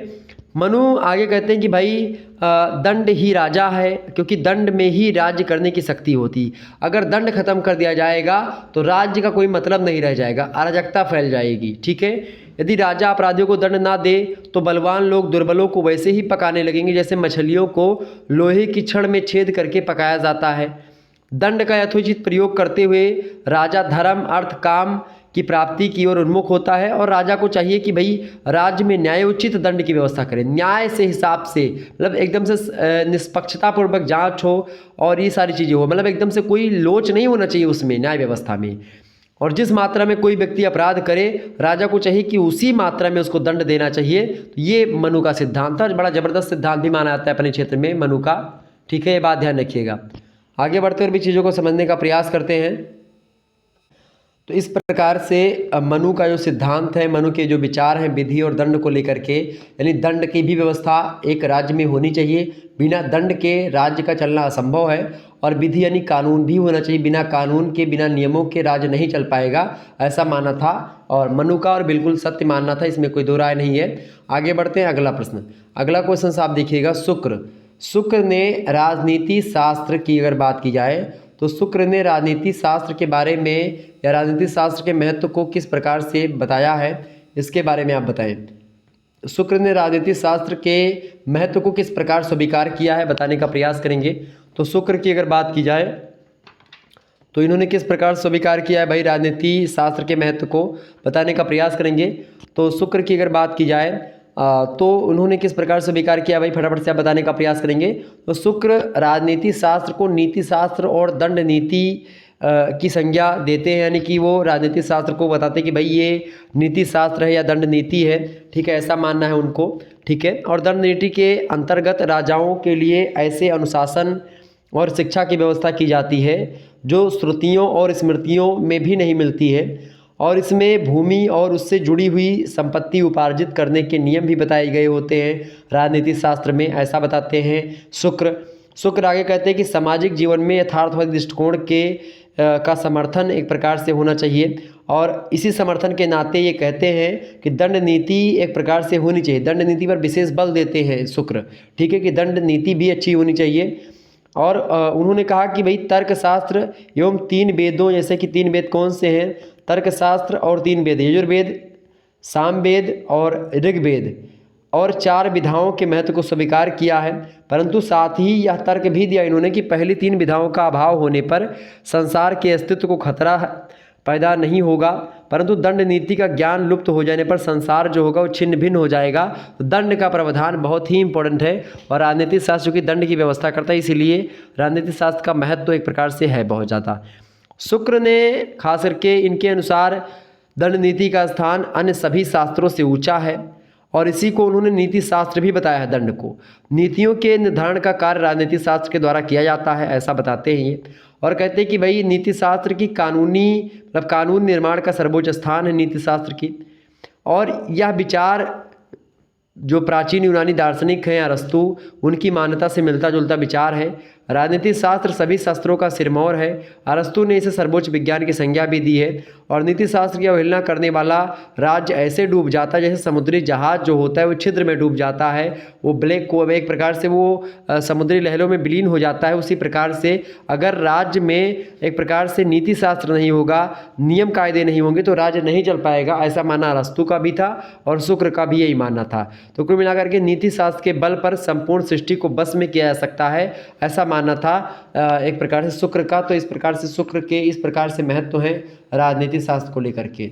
मनु आगे कहते हैं कि भाई दंड ही राजा है, क्योंकि दंड में ही राज्य करने की शक्ति होती। अगर दंड खत्म कर दिया जाएगा तो राज्य का कोई मतलब नहीं रह जाएगा, अराजकता फैल जाएगी। ठीक है, यदि राजा अपराधियों को दंड ना दे तो बलवान लोग दुर्बलों को वैसे ही पकाने लगेंगे जैसे मछलियों को लोहे की छड़ में छेद करके पकाया जाता है। दंड का यथोचित प्रयोग करते हुए राजा धर्म अर्थ काम की प्राप्ति की ओर उन्मुख होता है। और राजा को चाहिए कि भाई राज्य में न्यायोचित दंड की व्यवस्था करें, न्याय से हिसाब से, मतलब एकदम से निष्पक्षता पूर्वक जांच हो और ये सारी चीज़ें हो, मतलब एकदम से कोई लोच नहीं होना चाहिए उसमें न्याय व्यवस्था में। और जिस मात्रा में कोई व्यक्ति अपराध करे राजा को चाहिए कि उसी मात्रा में उसको दंड देना चाहिए। तो ये मनु का सिद्धांत था, बड़ा ज़बरदस्त सिद्धांत भी माना जाता है अपने क्षेत्र में मनु का। ठीक है, ये बात ध्यान रखिएगा। आगे बढ़ते हुए भी चीज़ों को समझने का प्रयास करते हैं। तो इस प्रकार से मनु का जो सिद्धांत है, मनु के जो विचार हैं विधि और दंड को लेकर के, यानी दंड की भी व्यवस्था एक राज्य में होनी चाहिए, बिना दंड के राज्य का चलना असंभव है। और विधि यानी कानून भी होना चाहिए, बिना कानून के बिना नियमों के राज्य नहीं चल पाएगा, ऐसा माना था और मनु का, और बिल्कुल सत्य मानना था, इसमें कोई दो राय नहीं है। आगे बढ़ते हैं, अगला प्रश्न। अगला क्वेश्चन आप देखिएगा, शुक्र ने राजनीति शास्त्र की अगर बात की जाए तो शुक्र ने राजनीति शास्त्र के बारे में या राजनीति शास्त्र के महत्व को किस प्रकार से बताया है, इसके बारे में आप बताएं। शुक्र ने राजनीति शास्त्र के महत्व को किस प्रकार स्वीकार किया है, बताने का प्रयास करेंगे। तो शुक्र की अगर बात की जाए तो इन्होंने किस प्रकार स्वीकार किया है भाई, राजनीति शास्त्र के महत्व को बताने का प्रयास करेंगे। तो शुक्र की अगर बात की जाए तो उन्होंने किस प्रकार से स्वीकार किया भाई, फटाफट से आप बताने का प्रयास करेंगे। तो शुक्र राजनीति शास्त्र को नीति शास्त्र और दंड नीति की संज्ञा देते हैं, यानी कि वो राजनीति शास्त्र को बताते हैं कि भाई ये नीति शास्त्र है या दंड नीति है। ठीक है, ऐसा मानना है उनको। ठीक है, और दंड नीति के अंतर्गत राजाओं के लिए ऐसे अनुशासन और शिक्षा की व्यवस्था की जाती है जो श्रुतियों और स्मृतियों में भी नहीं मिलती है। और इसमें भूमि और उससे जुड़ी हुई संपत्ति उपार्जित करने के नियम भी बताए गए होते हैं राजनीति शास्त्र में, ऐसा बताते हैं शुक्र आगे कहते हैं कि सामाजिक जीवन में यथार्थवादी दृष्टिकोण के का समर्थन एक प्रकार से होना चाहिए। और इसी समर्थन के नाते ये कहते हैं कि दंड नीति एक प्रकार से होनी चाहिए, दंड नीति पर विशेष बल देते हैं शुक्र। ठीक है, कि दंड नीति भी अच्छी होनी चाहिए। और उन्होंने कहा कि भाई तर्कशास्त्र एवं 3 वेदों, जैसे कि 3 वेद कौन से हैं, तर्कशास्त्र और 3 वेद, यजुर्वेद, सामवेद और ऋग्वेद, और 4 विधाओं के महत्व को स्वीकार किया है। परंतु साथ ही यह तर्क भी दिया इन्होंने कि पहली 3 विधाओं का अभाव होने पर संसार के अस्तित्व को खतरा पैदा नहीं होगा, परंतु दंड नीति का ज्ञान लुप्त हो जाने पर संसार जो होगा वो छिन्न भिन्न हो जाएगा। तो दंड का प्रावधान बहुत ही इंपॉर्टेंट है और राजनीतिक शास्त्र की दंड की व्यवस्था करता है, इसीलिए राजनीतिक शास्त्र का महत्व तो एक प्रकार से है बहुत ज़्यादा। शुक्र ने खास करके इनके अनुसार दंड नीति का स्थान अन्य सभी शास्त्रों से ऊंचा है और इसी को उन्होंने नीति शास्त्र भी बताया है। दंड को नीतियों के निर्धारण का कार्य राजनीतिक शास्त्र के द्वारा किया जाता है, ऐसा बताते हैं ये। और कहते हैं कि भाई नीति शास्त्र की कानून निर्माण का सर्वोच्च स्थान है नीति शास्त्र की। और यह विचार जो प्राचीन यूनानी दार्शनिक हैं अरस्तु, उनकी मान्यता से मिलता जुलता विचार है। राजनीति शास्त्र सभी शास्त्रों का सिरमौर है। अरस्तु ने इसे सर्वोच्च विज्ञान की संज्ञा भी दी है। और नीति शास्त्र की अवहेलना करने वाला राज्य ऐसे डूब जाता है जैसे समुद्री जहाज जो होता है वो छिद्र में डूब जाता है, वो ब्लैक को एक प्रकार से वो समुद्री लहरों में विलीन हो जाता है। उसी प्रकार से अगर राज्य में एक प्रकार से नीति शास्त्र नहीं होगा, नियम कायदे नहीं होंगे तो राज्य नहीं चल पाएगा। ऐसा मानना अरस्तु का भी था और शुक्र का भी यही मानना था। तो कुल मिलाकर के नीति शास्त्र के बल पर संपूर्ण सृष्टि को बस में किया जा सकता है, ऐसा मानना था एक प्रकार से शुक्र का। तो इस प्रकार से शुक्र के इस प्रकार से महत्व है राजनीति शास्त्र को लेकर के।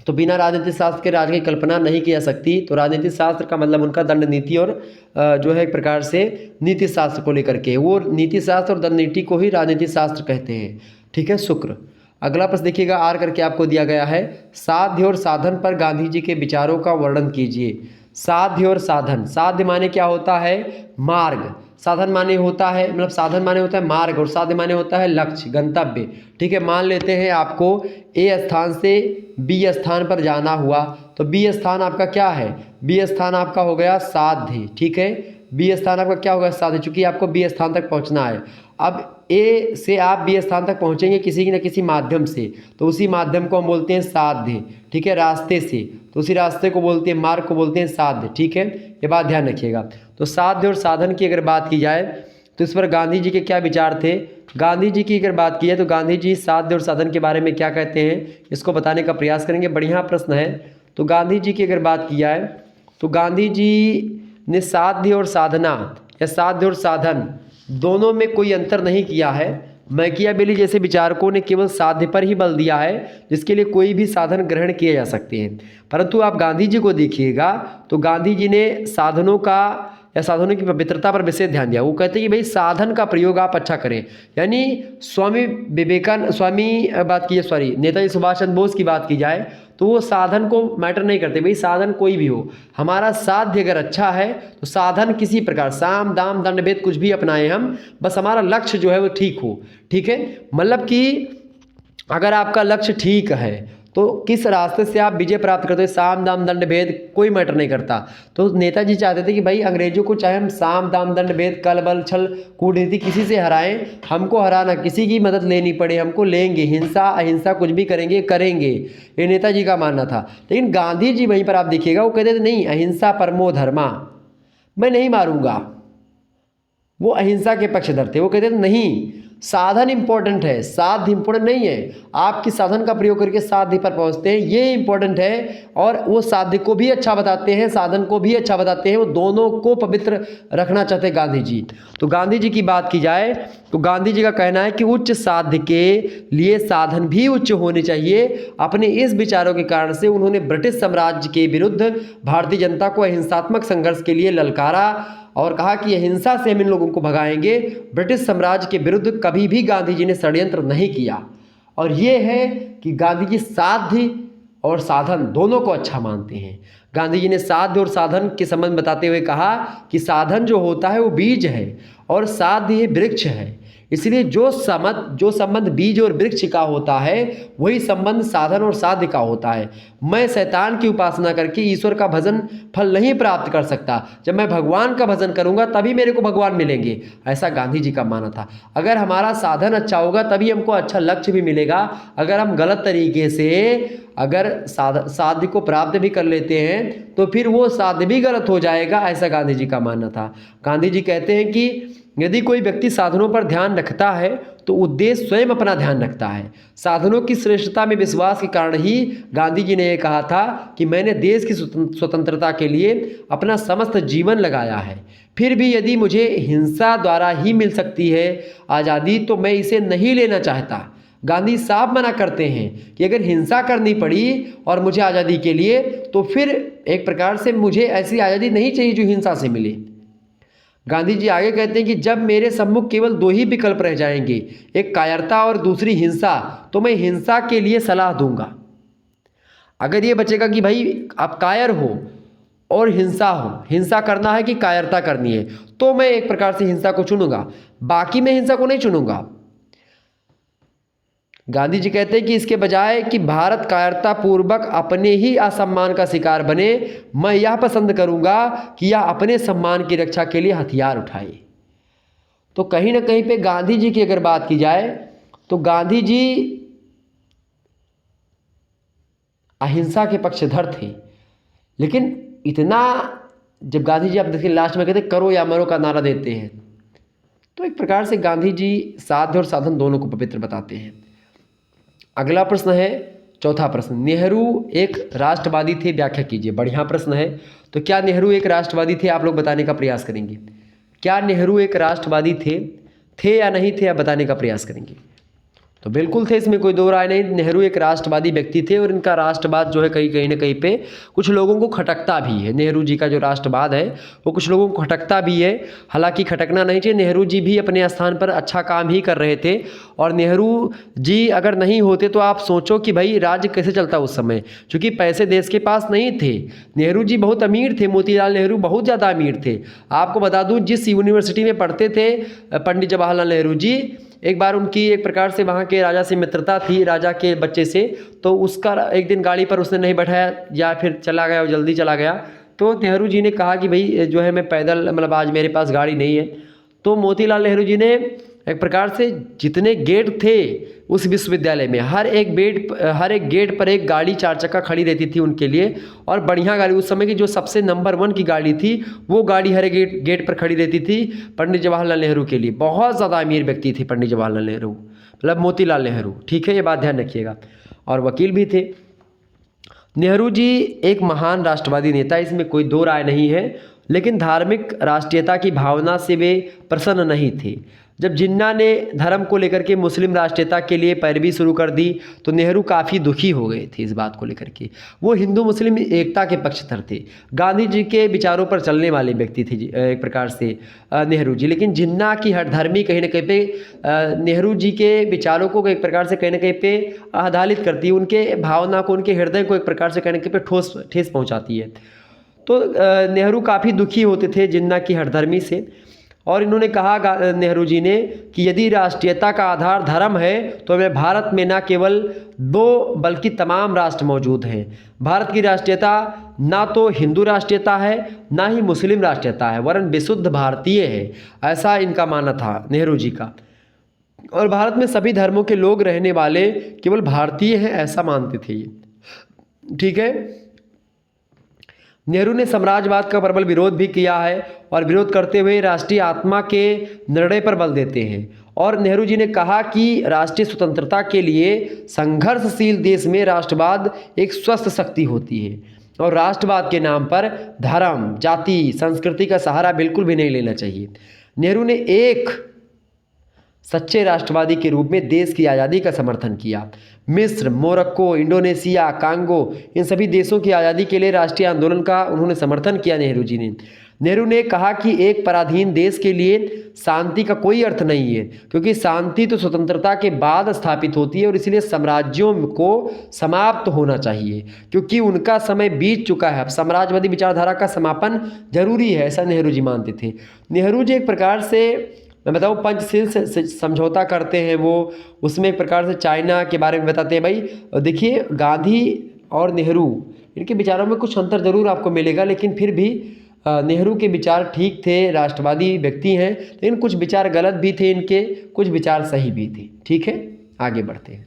तो बिना राजनीति शास्त्र के राज्य की कल्पना नहीं की जा सकती। तो राजनीति शास्त्र का मतलब उनका दंड नीति और जो है एक प्रकार से नीति शास्त्र को लेकर के, वो नीति शास्त्र और दंड नीति को ही राजनीति शास्त्र कहते हैं। ठीक है, शुक्र। अगला प्रश्न देखिएगा, आर करके आपको दिया गया है, साध्य और साधन पर गांधी जी के विचारों का वर्णन कीजिए। साध्य और साधन, साध्य माने क्या होता है? मार्ग। साधन माने होता है मतलब साधन माने होता है मार्ग और साध्य माने होता है लक्ष्य, गंतव्य। ठीक है, मान लेते हैं आपको ए स्थान से बी स्थान पर जाना हुआ, तो बी स्थान आपका क्या है? बी स्थान आपका हो गया साध्य। ठीक है, बी स्थान आपका क्या होगा? साध्य, चूंकि आपको बी स्थान तक पहुंचना है। अब ए से आप बी स्थान तक पहुंचेंगे किसी न किसी माध्यम से, तो उसी माध्यम को हम बोलते हैं साध्य। ठीक है, रास्ते से, तो उसी रास्ते को बोलते हैं, मार्ग को बोलते हैं साध्य। ठीक है, ये बात ध्यान रखिएगा। तो साध्य और साधन की अगर बात की जाए तो इस पर गांधी जी के क्या विचार थे? गांधी जी की अगर बात की जाए तो गांधी जी साध्य और साधन के बारे में क्या कहते हैं, इसको बताने का प्रयास करेंगे। बढ़िया प्रश्न है। तो गांधी जी की अगर बात की जाए तो गांधी जी ने साध्य और साधना या साध्य और साधन दोनों में कोई अंतर नहीं किया है। मैकियावेली जैसे विचारकों ने केवल साध्य पर ही बल दिया है, जिसके लिए कोई भी साधन ग्रहण किए जा सकते हैं। परंतु आप गांधी जी को देखिएगा तो गांधी जी ने साधनों का या साधनों की पवित्रता पर विशेष ध्यान दिया। वो कहते हैं कि भाई साधन का प्रयोग आप अच्छा करें। यानी नेताजी सुभाष चंद्र बोस की बात की जाए तो वो साधन को मैटर नहीं करते, भाई साधन कोई भी हो, हमारा साध्य अगर अच्छा है तो साधन किसी प्रकार साम दाम दंड भेद कुछ भी अपनाएं हम, बस हमारा लक्ष्य जो है वो ठीक हो। ठीक है, मतलब कि अगर आपका लक्ष्य ठीक है तो किस रास्ते से आप विजय प्राप्त करते हो, साम दाम दंड भेद कोई मैटर नहीं करता। तो नेताजी चाहते थे कि भाई अंग्रेजों को चाहे हम साम दाम दंड भेद कल बल छल कूटनीति किसी से हराएं, हमको हराना, किसी की मदद लेनी पड़े हमको लेंगे, हिंसा अहिंसा कुछ भी करेंगे, ये नेताजी का मानना था। लेकिन गांधी जी वहीं पर आप देखिएगा वो कहते थे नहीं, अहिंसा परमो धर्मा, मैं नहीं मारूंगा। वो अहिंसा के पक्षधर थे। वो कहते थे नहीं, साधन इंपॉर्टेंट है, साध्य इंपॉर्टेंट नहीं है। आप किस साधन का प्रयोग करके साध्य पर पहुंचते हैं ये इंपॉर्टेंट है। और वो साध्य को भी अच्छा बताते हैं, साधन को भी अच्छा बताते हैं, वो दोनों को पवित्र रखना चाहते हैं गांधी जी। तो गांधी जी की बात की जाए तो गांधी जी का कहना है कि उच्च साध्य के लिए साधन भी उच्च होने चाहिए। अपने इस विचारों के कारण से उन्होंने ब्रिटिश साम्राज्य के विरुद्ध भारतीय जनता को अहिंसात्मक संघर्ष के लिए ललकारा और कहा कि अहिंसा से हम इन लोगों को भगाएंगे। ब्रिटिश साम्राज्य के विरुद्ध कभी भी गांधी जी ने षड्यंत्र नहीं किया। और ये है कि गांधी जी साध्य और साधन दोनों को अच्छा मानते हैं। गांधी जी ने साध्य और साधन के संबंध बताते हुए कहा कि साधन जो होता है वो बीज है और साध्य वृक्ष है। इसलिए जो संबंध बीज और वृक्ष का होता है वही संबंध साधन और साध्य का होता है। मैं शैतान की उपासना करके ईश्वर का भजन फल नहीं प्राप्त कर सकता, जब मैं भगवान का भजन करूंगा तभी मेरे को भगवान मिलेंगे, ऐसा गांधी जी का मानना था। अगर हमारा साधन अच्छा होगा तभी हमको अच्छा लक्ष्य भी मिलेगा। अगर हम गलत तरीके से अगर साध्य को प्राप्त भी कर लेते हैं तो फिर वो साध्य भी गलत हो जाएगा, ऐसा गांधी जी का मानना था। गांधी जी कहते हैं कि यदि कोई व्यक्ति साधनों पर ध्यान रखता है तो उद्देश्य स्वयं अपना ध्यान रखता है। साधनों की श्रेष्ठता में विश्वास के कारण ही गांधी जी ने यह कहा था कि मैंने देश की स्वतंत्रता के लिए अपना समस्त जीवन लगाया है, फिर भी यदि मुझे हिंसा द्वारा ही मिल सकती है आज़ादी तो मैं इसे नहीं लेना चाहता। गांधी साफ मना करते हैं कि अगर हिंसा करनी पड़ी और मुझे आज़ादी के लिए तो फिर एक प्रकार से मुझे ऐसी आज़ादी नहीं चाहिए जो हिंसा से मिले। गांधी जी आगे कहते हैं कि जब मेरे सम्मुख केवल दो ही विकल्प रह जाएंगे, एक कायरता और दूसरी हिंसा, तो मैं हिंसा के लिए सलाह दूंगा। अगर ये बचेगा कि भाई आप कायर हो और हिंसा हो, हिंसा करना है कि कायरता करनी है, तो मैं एक प्रकार से हिंसा को चुनूंगा, बाकी मैं हिंसा को नहीं चुनूंगा। गांधी जी कहते हैं कि इसके बजाय कि भारत कायरता पूर्वक अपने ही असम्मान का शिकार बने, मैं यह पसंद करूंगा कि यह अपने सम्मान की रक्षा के लिए हथियार उठाए। तो कहीं ना कहीं पे गांधी जी की अगर बात की जाए तो गांधी जी अहिंसा के पक्षधर थे। लेकिन इतना, जब गांधी जी आप देखिए लास्ट में कहते करो या मरो का नारा देते हैं, तो एक प्रकार से गांधी जी साध्य और साधन दोनों को पवित्र बताते हैं। अगला प्रश्न है, चौथा प्रश्न, नेहरू एक राष्ट्रवादी थे, व्याख्या कीजिए। बढ़िया प्रश्न है। तो क्या नेहरू एक राष्ट्रवादी थे, आप लोग बताने का प्रयास करेंगे। क्या नेहरू एक राष्ट्रवादी थे या नहीं थे, आप बताने का प्रयास करेंगे। तो बिल्कुल थे, इसमें कोई दो राय नहीं। नेहरू एक राष्ट्रवादी व्यक्ति थे और इनका राष्ट्रवाद जो है कहीं ना कहीं पे कुछ लोगों को खटकता भी है। नेहरू जी का जो राष्ट्रवाद है वो कुछ लोगों को खटकता भी है, हालांकि खटकना नहीं चाहिए। नेहरू जी भी अपने स्थान पर अच्छा काम ही कर रहे थे, और नेहरू जी अगर नहीं होते तो आप सोचो कि भाई राज्य कैसे चलता उस समय, क्योंकि पैसे देश के पास नहीं थे। नेहरू जी बहुत अमीर थे, मोतीलाल नेहरू बहुत ज़्यादा अमीर थे। आपको बता दूँ, जिस यूनिवर्सिटी में पढ़ते थे पंडित जवाहरलाल नेहरू जी, एक बार उनकी एक प्रकार से वहाँ के राजा से मित्रता थी, राजा के बच्चे से, तो उसका एक दिन गाड़ी पर उसने नहीं बैठाया या फिर चला गया और जल्दी चला गया, तो नेहरू जी ने कहा कि भाई जो है मैं पैदल, मतलब आज मेरे पास गाड़ी नहीं है। तो मोतीलाल नेहरू जी ने एक प्रकार से जितने गेट थे उस विश्वविद्यालय में, हर एक गेट पर एक गाड़ी 4 चक्का खड़ी रहती थी उनके लिए, और बढ़िया गाड़ी, उस समय की जो सबसे नंबर 1 की गाड़ी थी वो गाड़ी हर एक गेट पर खड़ी रहती थी पंडित जवाहरलाल नेहरू के लिए। बहुत ज़्यादा अमीर व्यक्ति थे पंडित जवाहरलाल नेहरू, मतलब मोतीलाल नेहरू, ठीक है, ये बात ध्यान रखिएगा। और वकील भी थे। नेहरू जी एक महान राष्ट्रवादी नेता, इसमें कोई दो राय नहीं है, लेकिन धार्मिक राष्ट्रीयता की भावना से वे प्रसन्न नहीं थे। जब जिन्ना ने धर्म को लेकर के मुस्लिम राष्ट्रीयता के लिए पैरवी शुरू कर दी तो नेहरू काफ़ी दुखी हो गए थे इस बात को लेकर के। वो हिंदू मुस्लिम एकता के पक्षधर थे, गांधी जी के विचारों पर चलने वाले व्यक्ति थे एक प्रकार से नेहरू जी। लेकिन जिन्ना की हठधर्मी कहीं ना कहीं पे नेहरू जी के विचारों को एक प्रकार से कहीं ना कहीं पे आधारित करती है, उनके भावना को, उनके हृदय को एक प्रकार से कहीं ना कहीं पे ठेस पहुँचाती है। तो नेहरू काफ़ी दुखी होते थे जिन्ना की हठधर्मी से, और इन्होंने कहा नेहरू जी ने कि यदि राष्ट्रीयता का आधार धर्म है तो हमें भारत में न केवल 2 बल्कि तमाम राष्ट्र मौजूद हैं। भारत की राष्ट्रीयता ना तो हिंदू राष्ट्रीयता है ना ही मुस्लिम राष्ट्रीयता है, वरन विशुद्ध भारतीय है, ऐसा इनका मानना था नेहरू जी का। और भारत में सभी धर्मों के लोग रहने वाले केवल भारतीय हैं, ऐसा मानते थे ये, ठीक है। नेहरू ने साम्राज्यवाद का प्रबल विरोध भी किया है, और विरोध करते हुए राष्ट्रीय आत्मा के निर्णय पर बल देते हैं। और नेहरू जी ने कहा कि राष्ट्रीय स्वतंत्रता के लिए संघर्षशील देश में राष्ट्रवाद एक स्वस्थ शक्ति होती है, और राष्ट्रवाद के नाम पर धर्म, जाति, संस्कृति का सहारा बिल्कुल भी नहीं लेना चाहिए। नेहरू ने एक सच्चे राष्ट्रवादी के रूप में देश की आज़ादी का समर्थन किया। मिस्र, मोरक्को, इंडोनेशिया, कांगो, इन सभी देशों की आज़ादी के लिए राष्ट्रीय आंदोलन का उन्होंने समर्थन किया नेहरू जी ने। नेहरू ने कहा कि एक पराधीन देश के लिए शांति का कोई अर्थ नहीं है, क्योंकि शांति तो स्वतंत्रता के बाद स्थापित होती है, और इसलिए साम्राज्यों को समाप्त होना चाहिए, क्योंकि उनका समय बीत चुका है। अब साम्राज्यवादी विचारधारा का समापन जरूरी है, ऐसा नेहरू जी मानते थे। नेहरू जी एक प्रकार से, मैं बताऊँ, पंचशील से समझौता करते हैं वो, उसमें एक प्रकार से चाइना के बारे में बताते हैं। भाई देखिए, गांधी और नेहरू, इनके विचारों में कुछ अंतर जरूर आपको मिलेगा, लेकिन फिर भी नेहरू के विचार ठीक थे, राष्ट्रवादी व्यक्ति हैं, लेकिन कुछ विचार गलत भी थे इनके, कुछ विचार सही भी थे, ठीक है। आगे बढ़ते हैं।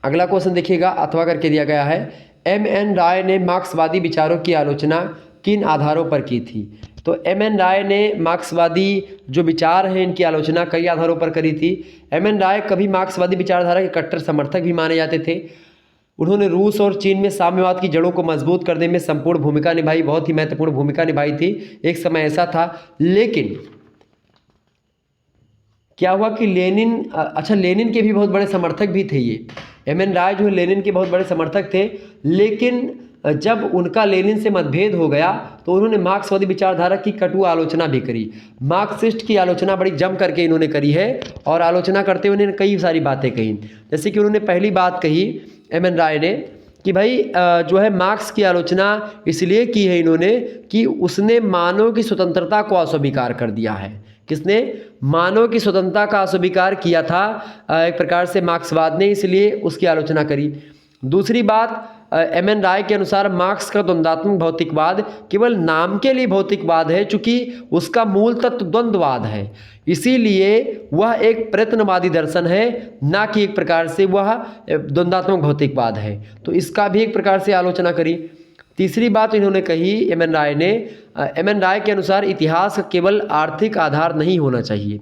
अगला क्वेश्चन देखिएगा, अथवा करके दिया गया है, M.N. राय ने मार्क्सवादी विचारों की आलोचना किन आधारों पर की थी। तो M.N. राय ने मार्क्सवादी जो विचार हैं इनकी आलोचना कई आधारों पर करी थी। M.N. राय कभी मार्क्सवादी विचारधारा के कट्टर समर्थक भी माने जाते थे। उन्होंने रूस और चीन में साम्यवाद की जड़ों को मजबूत करने में संपूर्ण भूमिका निभाई, बहुत ही महत्वपूर्ण भूमिका निभाई थी। एक समय ऐसा था, लेकिन क्या हुआ कि लेनिन के भी बहुत बड़े समर्थक भी थे ये। M.N. राय जो है लेनिन के बहुत बड़े समर्थक थे, लेकिन जब उनका लेनिन से मतभेद हो गया तो उन्होंने मार्क्सवादी विचारधारा की कटु आलोचना भी करी। मार्क्सिस्ट की आलोचना बड़ी जम करके इन्होंने करी है, और आलोचना करते हुए उन्होंने कई सारी बातें कही। जैसे कि उन्होंने पहली बात कही M.N. राय ने कि भाई जो है मार्क्स की आलोचना इसलिए की है इन्होंने कि उसने मानव की स्वतंत्रता को अस्वीकार कर दिया है। किसने? मानव की स्वतंत्रता का अस्वीकार किया था एक प्रकार से मार्क्सवाद ने, इसलिए उसकी आलोचना करी। दूसरी बात, एम.एन. राय के अनुसार मार्क्स का द्वंद्वात्मक भौतिकवाद केवल नाम के लिए भौतिकवाद है, चूंकि उसका मूल तत्व द्वंद्ववाद है, इसीलिए वह एक प्रयत्नवादी दर्शन है, ना कि एक प्रकार से वह द्वंद्वात्मक भौतिकवाद है। तो इसका भी एक प्रकार से आलोचना करी। तीसरी बात इन्होंने कही एम.एन. राय ने, एम.एन. राय के अनुसार इतिहास केवल आर्थिक आधार नहीं होना चाहिए,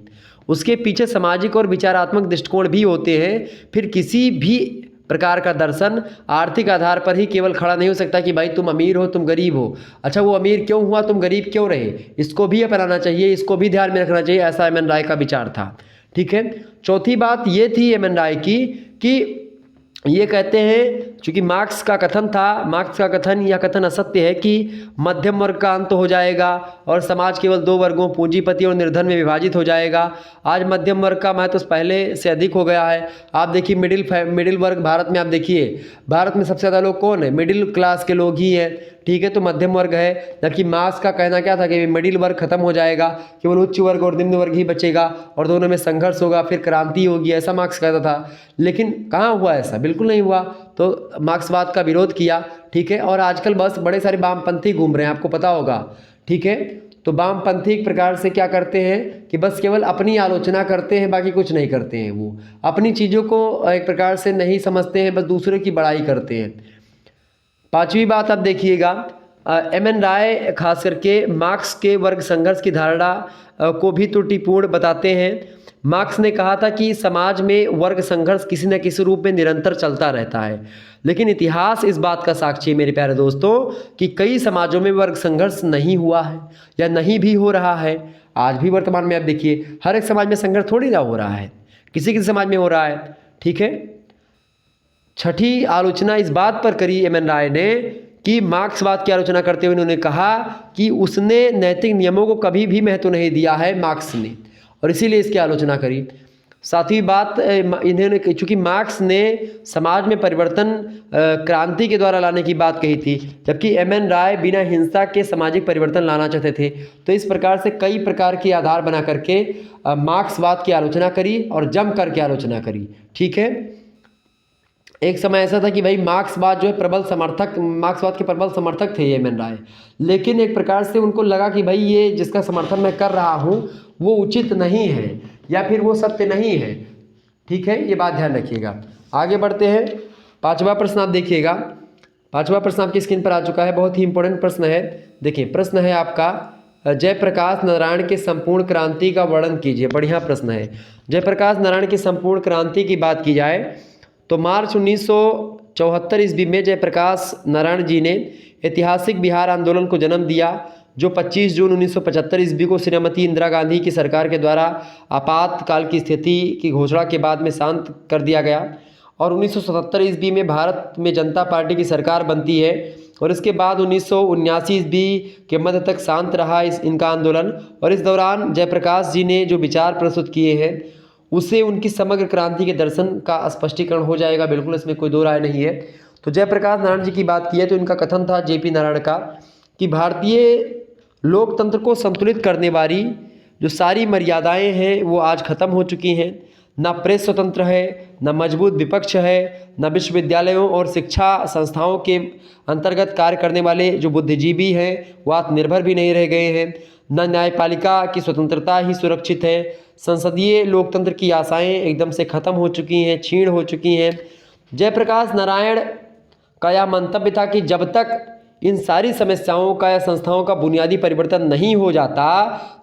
उसके पीछे सामाजिक और विचारात्मक दृष्टिकोण भी होते हैं। फिर किसी भी प्रकार का दर्शन आर्थिक आधार पर ही केवल खड़ा नहीं हो सकता कि भाई तुम अमीर हो, तुम गरीब हो, अच्छा वो अमीर क्यों हुआ, तुम गरीब क्यों रहे, इसको भी अपनाना चाहिए, इसको भी ध्यान में रखना चाहिए, ऐसा एम.एन. राय का विचार था। ठीक है। चौथी बात ये थी एम.एन. राय की कि ये कहते हैं, चूंकि मार्क्स का कथन था, मार्क्स का कथन या कथन असत्य है कि मध्यम वर्ग का अंत हो जाएगा और समाज केवल दो वर्गों पूंजीपति और निर्धन में विभाजित हो जाएगा। आज मध्यम वर्ग का महत्व तो पहले से अधिक हो गया है। आप देखिए मिडिल वर्ग भारत में, आप देखिए भारत में सबसे ज़्यादा लोग कौन है, मिडिल क्लास के लोग ही हैं। ठीक है, तो मध्यम वर्ग है, जबकि मार्क्स का कहना क्या था कि मिडिल वर्ग खत्म हो जाएगा, केवल उच्च वर्ग और निम्न वर्ग ही बचेगा और दोनों में संघर्ष होगा, फिर क्रांति होगी, ऐसा मार्क्स कहता था। लेकिन कहाँ हुआ ऐसा, बिल्कुल नहीं हुआ। तो मार्क्सवाद का विरोध किया। ठीक है, और आजकल बस बड़े सारे वामपंथी घूम रहे हैं, आपको पता होगा। ठीक है, तो वामपंथी एक प्रकार से क्या करते हैं कि बस केवल अपनी आलोचना करते हैं, बाकी कुछ नहीं करते हैं। वो अपनी चीज़ों को एक प्रकार से नहीं समझते हैं, बस दूसरे की बड़ाई करते हैं। पांचवी बात आप देखिएगा, एम.एन. राय खास करके मार्क्स के वर्ग संघर्ष की धारणा को भी त्रुटिपूर्ण बताते हैं। मार्क्स ने कहा था कि समाज में वर्ग संघर्ष किसी न किसी रूप में निरंतर चलता रहता है, लेकिन इतिहास इस बात का साक्षी है मेरे प्यारे दोस्तों कि कई समाजों में वर्ग संघर्ष नहीं हुआ है या नहीं भी हो रहा है। आज भी वर्तमान में आप देखिए हर एक समाज में संघर्ष थोड़ी ना हो रहा है, किसी किसी समाज में हो रहा है। ठीक है। छठी आलोचना इस बात पर करी एम.एन. राय ने कि मार्क्सवाद की आलोचना करते हुए उन्होंने कहा कि उसने नैतिक नियमों को कभी भी महत्व नहीं दिया है मार्क्स ने, और इसीलिए इसकी आलोचना करी। सातवीं बात इन्होंने, चूँकि मार्क्स ने समाज में परिवर्तन क्रांति के द्वारा लाने की बात कही थी, जबकि एम.एन. राय बिना हिंसा के सामाजिक परिवर्तन लाना चाहते थे। तो इस प्रकार से कई प्रकार के आधार बना करके मार्क्सवाद की आलोचना करी और जम करके आलोचना करी। ठीक है। एक समय ऐसा था कि भाई मार्क्सवाद जो है मार्क्सवाद के प्रबल समर्थक थे एम.एन. राय, लेकिन एक प्रकार से उनको लगा कि भाई ये जिसका समर्थन मैं कर रहा हूँ वो उचित नहीं है या फिर वो सत्य नहीं है। ठीक है, ये बात ध्यान रखिएगा। आगे बढ़ते हैं। पांचवा प्रश्न आप देखिएगा, पांचवा प्रश्न आपकी स्क्रीन पर आ चुका है, बहुत ही इंपॉर्टेंट प्रश्न है। देखिए प्रश्न है आपका, जयप्रकाश नारायण के संपूर्ण क्रांति का वर्णन कीजिए। बढ़िया प्रश्न है। जयप्रकाश नारायण की संपूर्ण क्रांति की बात की जाए तो मार्च 1974 ईस्वी में जयप्रकाश नारायण जी ने ऐतिहासिक बिहार आंदोलन को जन्म दिया, जो 25 जून 1975 ईस्वी को श्रीमती इंदिरा गांधी की सरकार के द्वारा आपातकाल की स्थिति की घोषणा के बाद में शांत कर दिया गया। और 1977 ईस्वी में भारत में जनता पार्टी की सरकार बनती है और इसके बाद 1979 ईस्वी के मध्य तक शांत रहा इनका आंदोलन। और इस दौरान जयप्रकाश जी ने जो विचार प्रस्तुत किए हैं उससे उनकी समग्र क्रांति के दर्शन का स्पष्टीकरण हो जाएगा, बिल्कुल इसमें कोई दो राय नहीं है। तो जयप्रकाश नारायण जी की बात की है तो इनका कथन था जेपी नारायण का कि भारतीय लोकतंत्र को संतुलित करने वाली जो सारी मर्यादाएं हैं वो आज खत्म हो चुकी हैं। ना प्रेस स्वतंत्र है, ना मजबूत विपक्ष है, ना विश्वविद्यालयों और शिक्षा संस्थाओं के अंतर्गत कार्य करने वाले जो बुद्धिजीवी हैं वो आत्मनिर्भर भी नहीं रह गए हैं, न न्यायपालिका की स्वतंत्रता ही सुरक्षित है। संसदीय लोकतंत्र की आशाएं एकदम से खत्म हो चुकी हैं, क्षीण हो चुकी हैं। जयप्रकाश नारायण का यह मंतव्य था कि जब तक इन सारी समस्याओं का या संस्थाओं का बुनियादी परिवर्तन नहीं हो जाता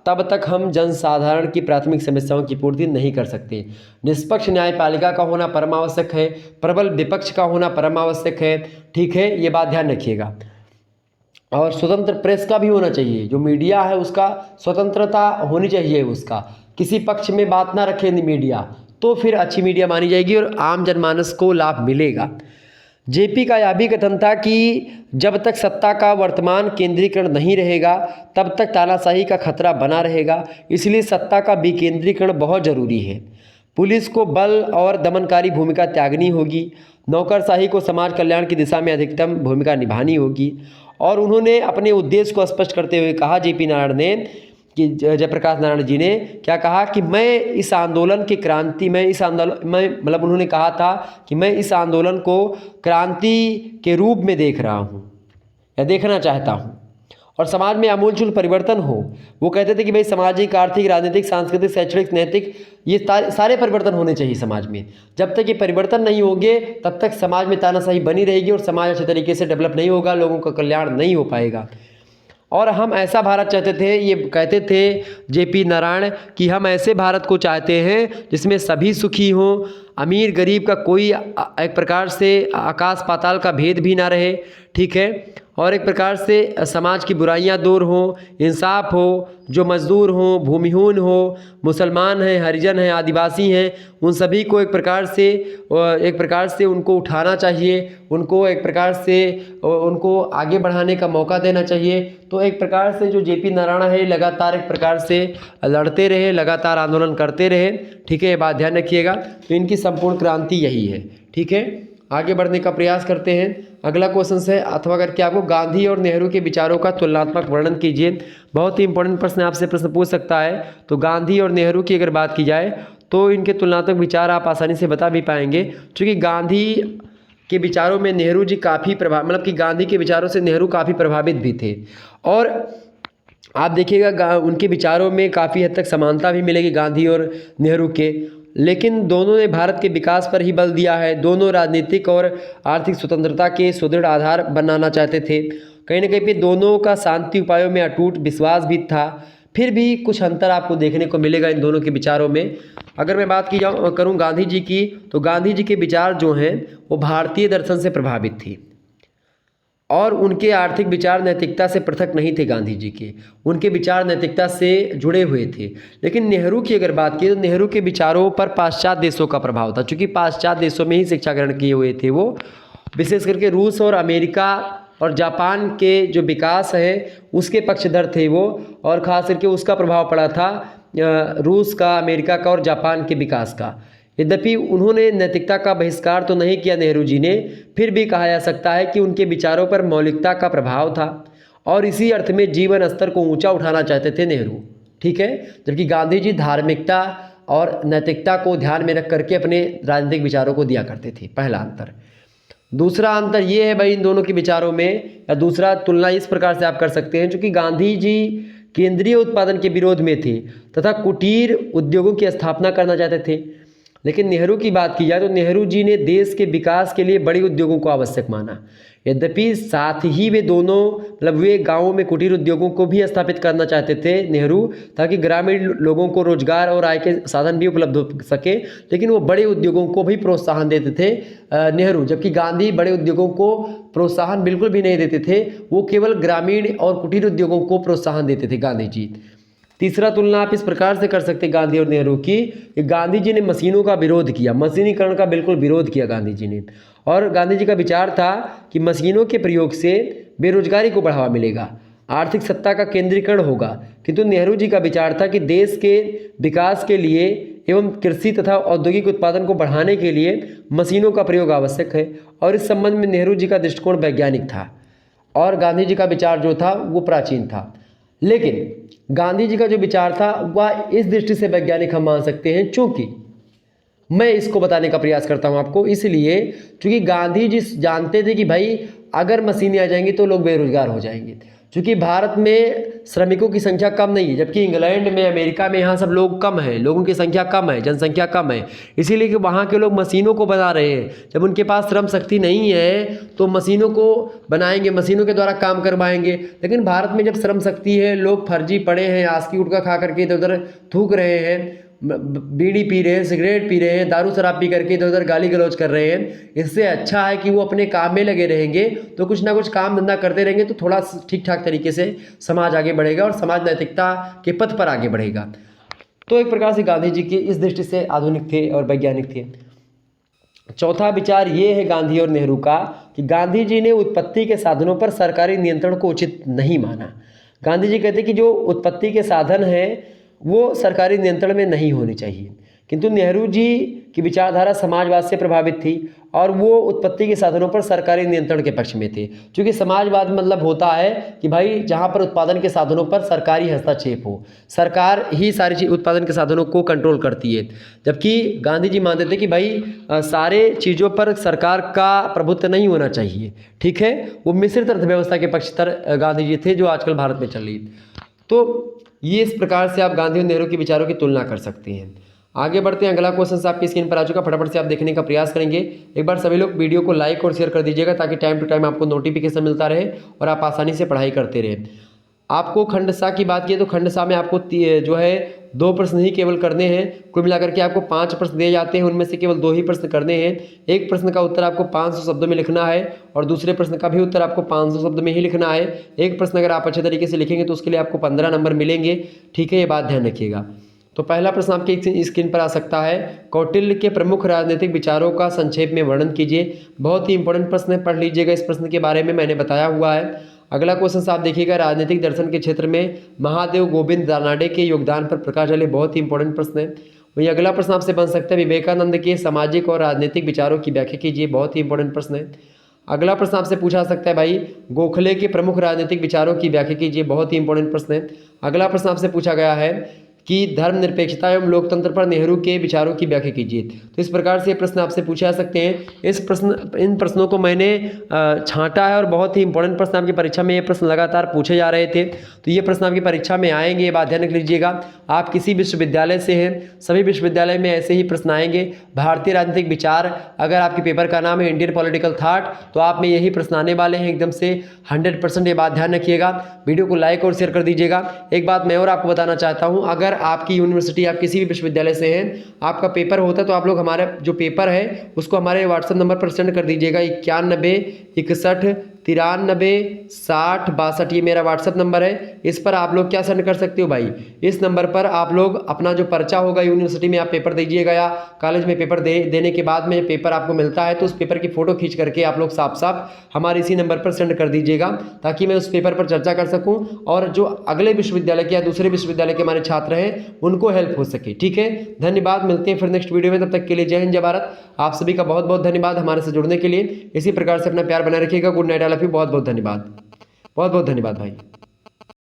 तब तक हम जनसाधारण की प्राथमिक समस्याओं की पूर्ति नहीं कर सकते। निष्पक्ष न्यायपालिका का होना परमावश्यक है, प्रबल विपक्ष का होना परमावश्यक है। ठीक है, ये बात ध्यान रखिएगा। और स्वतंत्र प्रेस का भी होना चाहिए, जो मीडिया है उसका स्वतंत्रता होनी चाहिए, उसका किसी पक्ष में बात ना रखे मीडिया, तो फिर अच्छी मीडिया मानी जाएगी और आम जनमानस को लाभ मिलेगा। जेपी का यह भी कथन था कि जब तक सत्ता का वर्तमान केंद्रीकरण नहीं रहेगा तब तक तानाशाही का खतरा बना रहेगा, इसलिए सत्ता का विकेंद्रीकरण बहुत ज़रूरी है। पुलिस को बल और दमनकारी भूमिका त्यागनी होगी, नौकरशाही को समाज कल्याण की दिशा में अधिकतम भूमिका निभानी होगी। और उन्होंने अपने उद्देश्य को स्पष्ट करते हुए कहा जेपी नारायण ने कि जयप्रकाश नारायण जी ने क्या कहा कि मैं इस आंदोलन की क्रांति मैं मतलब उन्होंने कहा था कि मैं इस आंदोलन को क्रांति के रूप में देख रहा हूँ या देखना चाहता हूँ और समाज में आमूलचूल परिवर्तन हो। वो कहते थे कि भाई सामाजिक, आर्थिक, राजनीतिक, सांस्कृतिक, शैक्षणिक, नैतिक ये सारे परिवर्तन होने चाहिए समाज में। जब तक ये परिवर्तन नहीं होंगे तब तक समाज में तानाशाही बनी रहेगी और समाज अच्छे तरीके से डेवलप नहीं होगा, लोगों का कल्याण नहीं हो पाएगा। और हम ऐसा भारत चाहते थे, ये कहते थे जेपी नारायण कि हम ऐसे भारत को चाहते हैं जिसमें सभी सुखी हों, अमीर गरीब का कोई एक प्रकार से आकाश पाताल का भेद भी ना रहे, ठीक है, और एक प्रकार से समाज की बुराइयां दूर हों, इंसाफ हो, जो मजदूर हों, भूमिहीन हो, मुसलमान हैं, हरिजन हैं, आदिवासी हैं, उन सभी को एक प्रकार से उनको उठाना चाहिए, उनको एक प्रकार से उनको आगे बढ़ाने का मौका देना चाहिए। तो एक प्रकार से जो जेपी नारायण है लगातार एक प्रकार से लड़ते रहे, लगातार आंदोलन करते रहे, ठीक है, ये बात ध्यान रखिएगा। तो इनकी संपूर्ण क्रांति यही है, ठीक है। आगे बढ़ने का प्रयास करते हैं। अगला क्वेश्चन है अथवा करके आपको गांधी और नेहरू के विचारों का तुलनात्मक वर्णन कीजिए। बहुत ही इंपॉर्टेंट प्रश्न आपसे प्रश्न पूछ सकता है। तो गांधी और नेहरू की अगर बात की जाए तो इनके तुलनात्मक विचार आप आसानी से बता भी पाएंगे, क्योंकि गांधी के विचारों में नेहरू जी काफ़ी मतलब कि गांधी के विचारों से नेहरू काफ़ी प्रभावित भी थे। और आप देखिएगा उनके विचारों में काफ़ी हद तक समानता भी मिलेगी गांधी और नेहरू के, लेकिन दोनों ने भारत के विकास पर ही बल दिया है। दोनों राजनीतिक और आर्थिक स्वतंत्रता के सुदृढ़ आधार बनाना चाहते थे। कहीं ना कहीं पे दोनों का शांति उपायों में अटूट विश्वास भी था। फिर भी कुछ अंतर आपको देखने को मिलेगा इन दोनों के विचारों में। अगर मैं बात करूं गांधी जी की, तो गांधी जी के विचार जो हैं वो भारतीय दर्शन से प्रभावित थे और उनके आर्थिक विचार नैतिकता से पृथक नहीं थे। गांधी जी के उनके विचार नैतिकता से जुड़े हुए थे। लेकिन नेहरू की अगर बात की तो नेहरू के विचारों पर पाश्चात्य देशों का प्रभाव था, क्योंकि पाश्चात्य देशों में ही शिक्षा ग्रहण किए हुए थे वो। विशेष करके रूस और अमेरिका और जापान के जो विकास है उसके पक्षधर थे वो, और ख़ास करके उसका प्रभाव पड़ा था रूस का, अमेरिका का और जापान के विकास का। यद्यपि उन्होंने नैतिकता का बहिष्कार तो नहीं किया नेहरू जी ने, फिर भी कहा जा सकता है कि उनके विचारों पर मौलिकता का प्रभाव था और इसी अर्थ में जीवन स्तर को ऊंचा उठाना चाहते थे नेहरू, ठीक है। जबकि गांधी जी धार्मिकता और नैतिकता को ध्यान में रख करके अपने राजनीतिक विचारों को दिया करते थे। पहला अंतर। दूसरा अंतर ये है भाई इन दोनों के विचारों में, या दूसरा तुलना इस प्रकार से आप कर सकते हैं, क्योंकि गांधी जी केंद्रीय उत्पादन के विरोध में थे तथा कुटीर उद्योगों की स्थापना करना चाहते थे। लेकिन नेहरू की बात की जाए तो नेहरू जी ने देश के विकास के लिए बड़े उद्योगों को आवश्यक माना। यद्यपि साथ ही वे दोनों मतलब वे गांवों में कुटीर उद्योगों को भी स्थापित करना चाहते थे नेहरू, ताकि ग्रामीण लोगों को रोजगार और आय के साधन भी उपलब्ध हो सके। लेकिन वो बड़े उद्योगों को भी प्रोत्साहन देते थे नेहरू, जबकि गांधी बड़े उद्योगों को प्रोत्साहन बिल्कुल भी नहीं देते थे। वो केवल ग्रामीण और कुटीर उद्योगों को प्रोत्साहन देते थे गांधी जी। तीसरा तुलना आप इस प्रकार से कर सकते हैं गांधी और नेहरू की, गांधी जी ने मशीनों का विरोध किया, मशीनीकरण का बिल्कुल विरोध किया गांधी जी ने। और गांधी जी का विचार था कि मशीनों के प्रयोग से बेरोजगारी को बढ़ावा मिलेगा, आर्थिक सत्ता का केंद्रीकरण होगा। किंतु नेहरू जी का विचार था कि देश के विकास के लिए एवं कृषि तथा औद्योगिक उत्पादन को बढ़ाने के लिए मशीनों का प्रयोग आवश्यक है। और इस संबंध में नेहरू जी का दृष्टिकोण वैज्ञानिक था और गांधी जी का विचार जो था वो प्राचीन था। लेकिन गांधी जी का जो विचार था वह इस दृष्टि से वैज्ञानिक हम मान सकते हैं, चूंकि मैं इसको बताने का प्रयास करता हूं आपको, इसलिए क्योंकि गांधी जी जानते थे कि भाई अगर मशीनें आ जाएंगी तो लोग बेरोजगार हो जाएंगे। क्योंकि भारत में श्रमिकों की संख्या कम नहीं है, जबकि इंग्लैंड में, अमेरिका में यहाँ सब लोग कम हैं, लोगों की संख्या कम है, जनसंख्या कम है, इसीलिए कि वहाँ के लोग मशीनों को बना रहे हैं। जब उनके पास श्रम शक्ति नहीं है तो मशीनों को बनाएंगे, मशीनों के द्वारा काम करवाएंगे। लेकिन भारत में जब श्रम शक्ति है, लोग फर्जी पड़े हैं, आस्की गुटखा खा करके इधर उधर थूक रहे हैं, बीड़ी पी रहे हैं, सिगरेट पी रहे हैं, दारू शराब पी करके इधर उधर गाली गलौज कर रहे हैं। इससे अच्छा है कि वो अपने काम में लगे रहेंगे, तो कुछ ना कुछ काम धंधा करते रहेंगे तो थोड़ा ठीक ठाक तरीके से समाज आगे बढ़ेगा और समाज नैतिकता के पथ पर आगे बढ़ेगा। तो एक प्रकार से गांधी जी की इस दृष्टि से आधुनिक थे और वैज्ञानिक थे। चौथा विचार ये है गांधी और नेहरू का कि गांधी जी ने उत्पत्ति के साधनों पर सरकारी नियंत्रण को उचित नहीं माना। गांधी जी कहते कि जो उत्पत्ति के साधन हैं वो सरकारी नियंत्रण में नहीं होने चाहिए, किंतु नेहरू जी की विचारधारा समाजवाद से प्रभावित थी और वो उत्पत्ति के साधनों पर सरकारी नियंत्रण के पक्ष में थे। क्योंकि समाजवाद मतलब होता है कि भाई जहाँ पर उत्पादन के साधनों पर सरकारी हस्तक्षेप हो, सरकार ही सारी चीज उत्पादन के साधनों को कंट्रोल करती है। जबकि गांधी जी मानते थे कि भाई सारे चीज़ों पर सरकार का प्रभुत्व नहीं होना चाहिए। ठीक है, वो मिश्रित अर्थव्यवस्था के पक्षधर गांधी जी थे जो आजकल भारत में चल रही है। तो ये इस प्रकार से आप गांधी और नेहरू के विचारों की तुलना कर सकते हैं। आगे बढ़ते हैं, अगला क्वेश्चन आपकी स्क्रीन पर आ चुका, फटाफट से आप देखने का प्रयास करेंगे। एक बार सभी लोग वीडियो को लाइक और शेयर कर दीजिएगा ताकि टाइम टू टाइम आपको नोटिफिकेशन मिलता रहे और आप आसानी से पढ़ाई करते रहें। आपको खंड सा की बात की तो खंड सा में आपको जो है 2 प्रश्न ही केवल करने हैं। कुल मिलाकर के आपको 5 प्रश्न दिए जाते हैं, उनमें से केवल 2 ही प्रश्न करने हैं। एक प्रश्न का उत्तर आपको 500 शब्दों में लिखना है और दूसरे प्रश्न का भी उत्तर आपको 500 शब्द में ही लिखना है। एक प्रश्न अगर आप अच्छे तरीके से लिखेंगे तो उसके लिए आपको 15 नंबर मिलेंगे। ठीक है, ये बात ध्यान रखिएगा। तो पहला प्रश्न आपके स्क्रीन पर आ सकता है, कौटिल्य के प्रमुख राजनीतिक विचारों का संक्षेप में वर्णन कीजिए। बहुत ही इंपॉर्टेंट प्रश्न है, पढ़ लीजिएगा। इस प्रश्न के बारे में मैंने बताया हुआ है। अगला क्वेश्चन आप देखिएगा, राजनीतिक दर्शन के क्षेत्र में महादेव गोविंद रानाडे के योगदान पर प्रकाश डाले। बहुत ही इंपॉर्टेंट प्रश्न है। वहीं अगला प्रश्न आपसे बन सकता है, विवेकानंद के सामाजिक और राजनीतिक विचारों की व्याख्या कीजिए। बहुत ही इंपॉर्टेंट प्रश्न है। अगला प्रश्न आपसे पूछा सकता है, भाई गोखले के प्रमुख राजनीतिक विचारों की व्याख्या कीजिए। बहुत ही इंपॉर्टेंट प्रश्न है। अगला प्रश्न आपसे पूछा गया है कि धर्मनिरपेक्षता एवं लोकतंत्र पर नेहरू के विचारों की व्याख्या कीजिए। तो इस प्रकार से प्रश्न आपसे पूछे जा सकते हैं। इन प्रश्नों को मैंने छांटा है और बहुत ही इंपॉर्टेंट प्रश्न आपकी परीक्षा में ये प्रश्न लगातार पूछे जा रहे थे। तो ये प्रश्न आपकी परीक्षा में आएंगे, ये बात ध्यान रख लीजिएगा। आप किसी विश्वविद्यालय से हैं, सभी विश्वविद्यालय में ऐसे ही प्रश्न आएंगे। भारतीय राजनीतिक विचार, अगर आपके पेपर का नाम है इंडियन पॉलिटिकल थॉट, तो आप में यही प्रश्न आने वाले हैं एकदम से 100%। ये बात ध्यान रखिएगा। वीडियो को लाइक और शेयर कर दीजिएगा। एक बात मैं और आपको बताना चाहता हूँ, अगर आपकी यूनिवर्सिटी, आप किसी भी विश्वविद्यालय से हैं, आपका पेपर होता है तो आप लोग हमारे जो पेपर है उसको हमारे व्हाट्सएप नंबर पर सेंड कर दीजिएगा। 91 61 93 60 62, ये मेरा व्हाट्सएप नंबर है। इस पर आप लोग क्या सेंड कर सकते हो भाई, इस नंबर पर आप लोग अपना जो पर्चा होगा, यूनिवर्सिटी में आप पेपर दीजिएगा या कॉलेज में पेपर देने के बाद में पेपर आपको मिलता है तो उस पेपर की फ़ोटो खींच करके आप लोग साफ साफ हमारे इसी नंबर पर सेंड कर दीजिएगा ताकि मैं उस पेपर पर चर्चा कर सकूँ और जो अगले विश्वविद्यालय के या दूसरे विश्वविद्यालय के हमारे छात्र हैं उनको हेल्प हो सके। ठीक है, धन्यवाद। मिलते हैं फिर नेक्स्ट वीडियो में, तब तक के लिए जय हिंद, जय भारत। आप सभी का बहुत बहुत धन्यवाद हमारे से जुड़ने के लिए। इसी प्रकार से अपना प्यार बनाए रखिएगा। Good night, I love you. बहुत बहुत धन्यवाद, बहुत बहुत धन्यवाद भाई।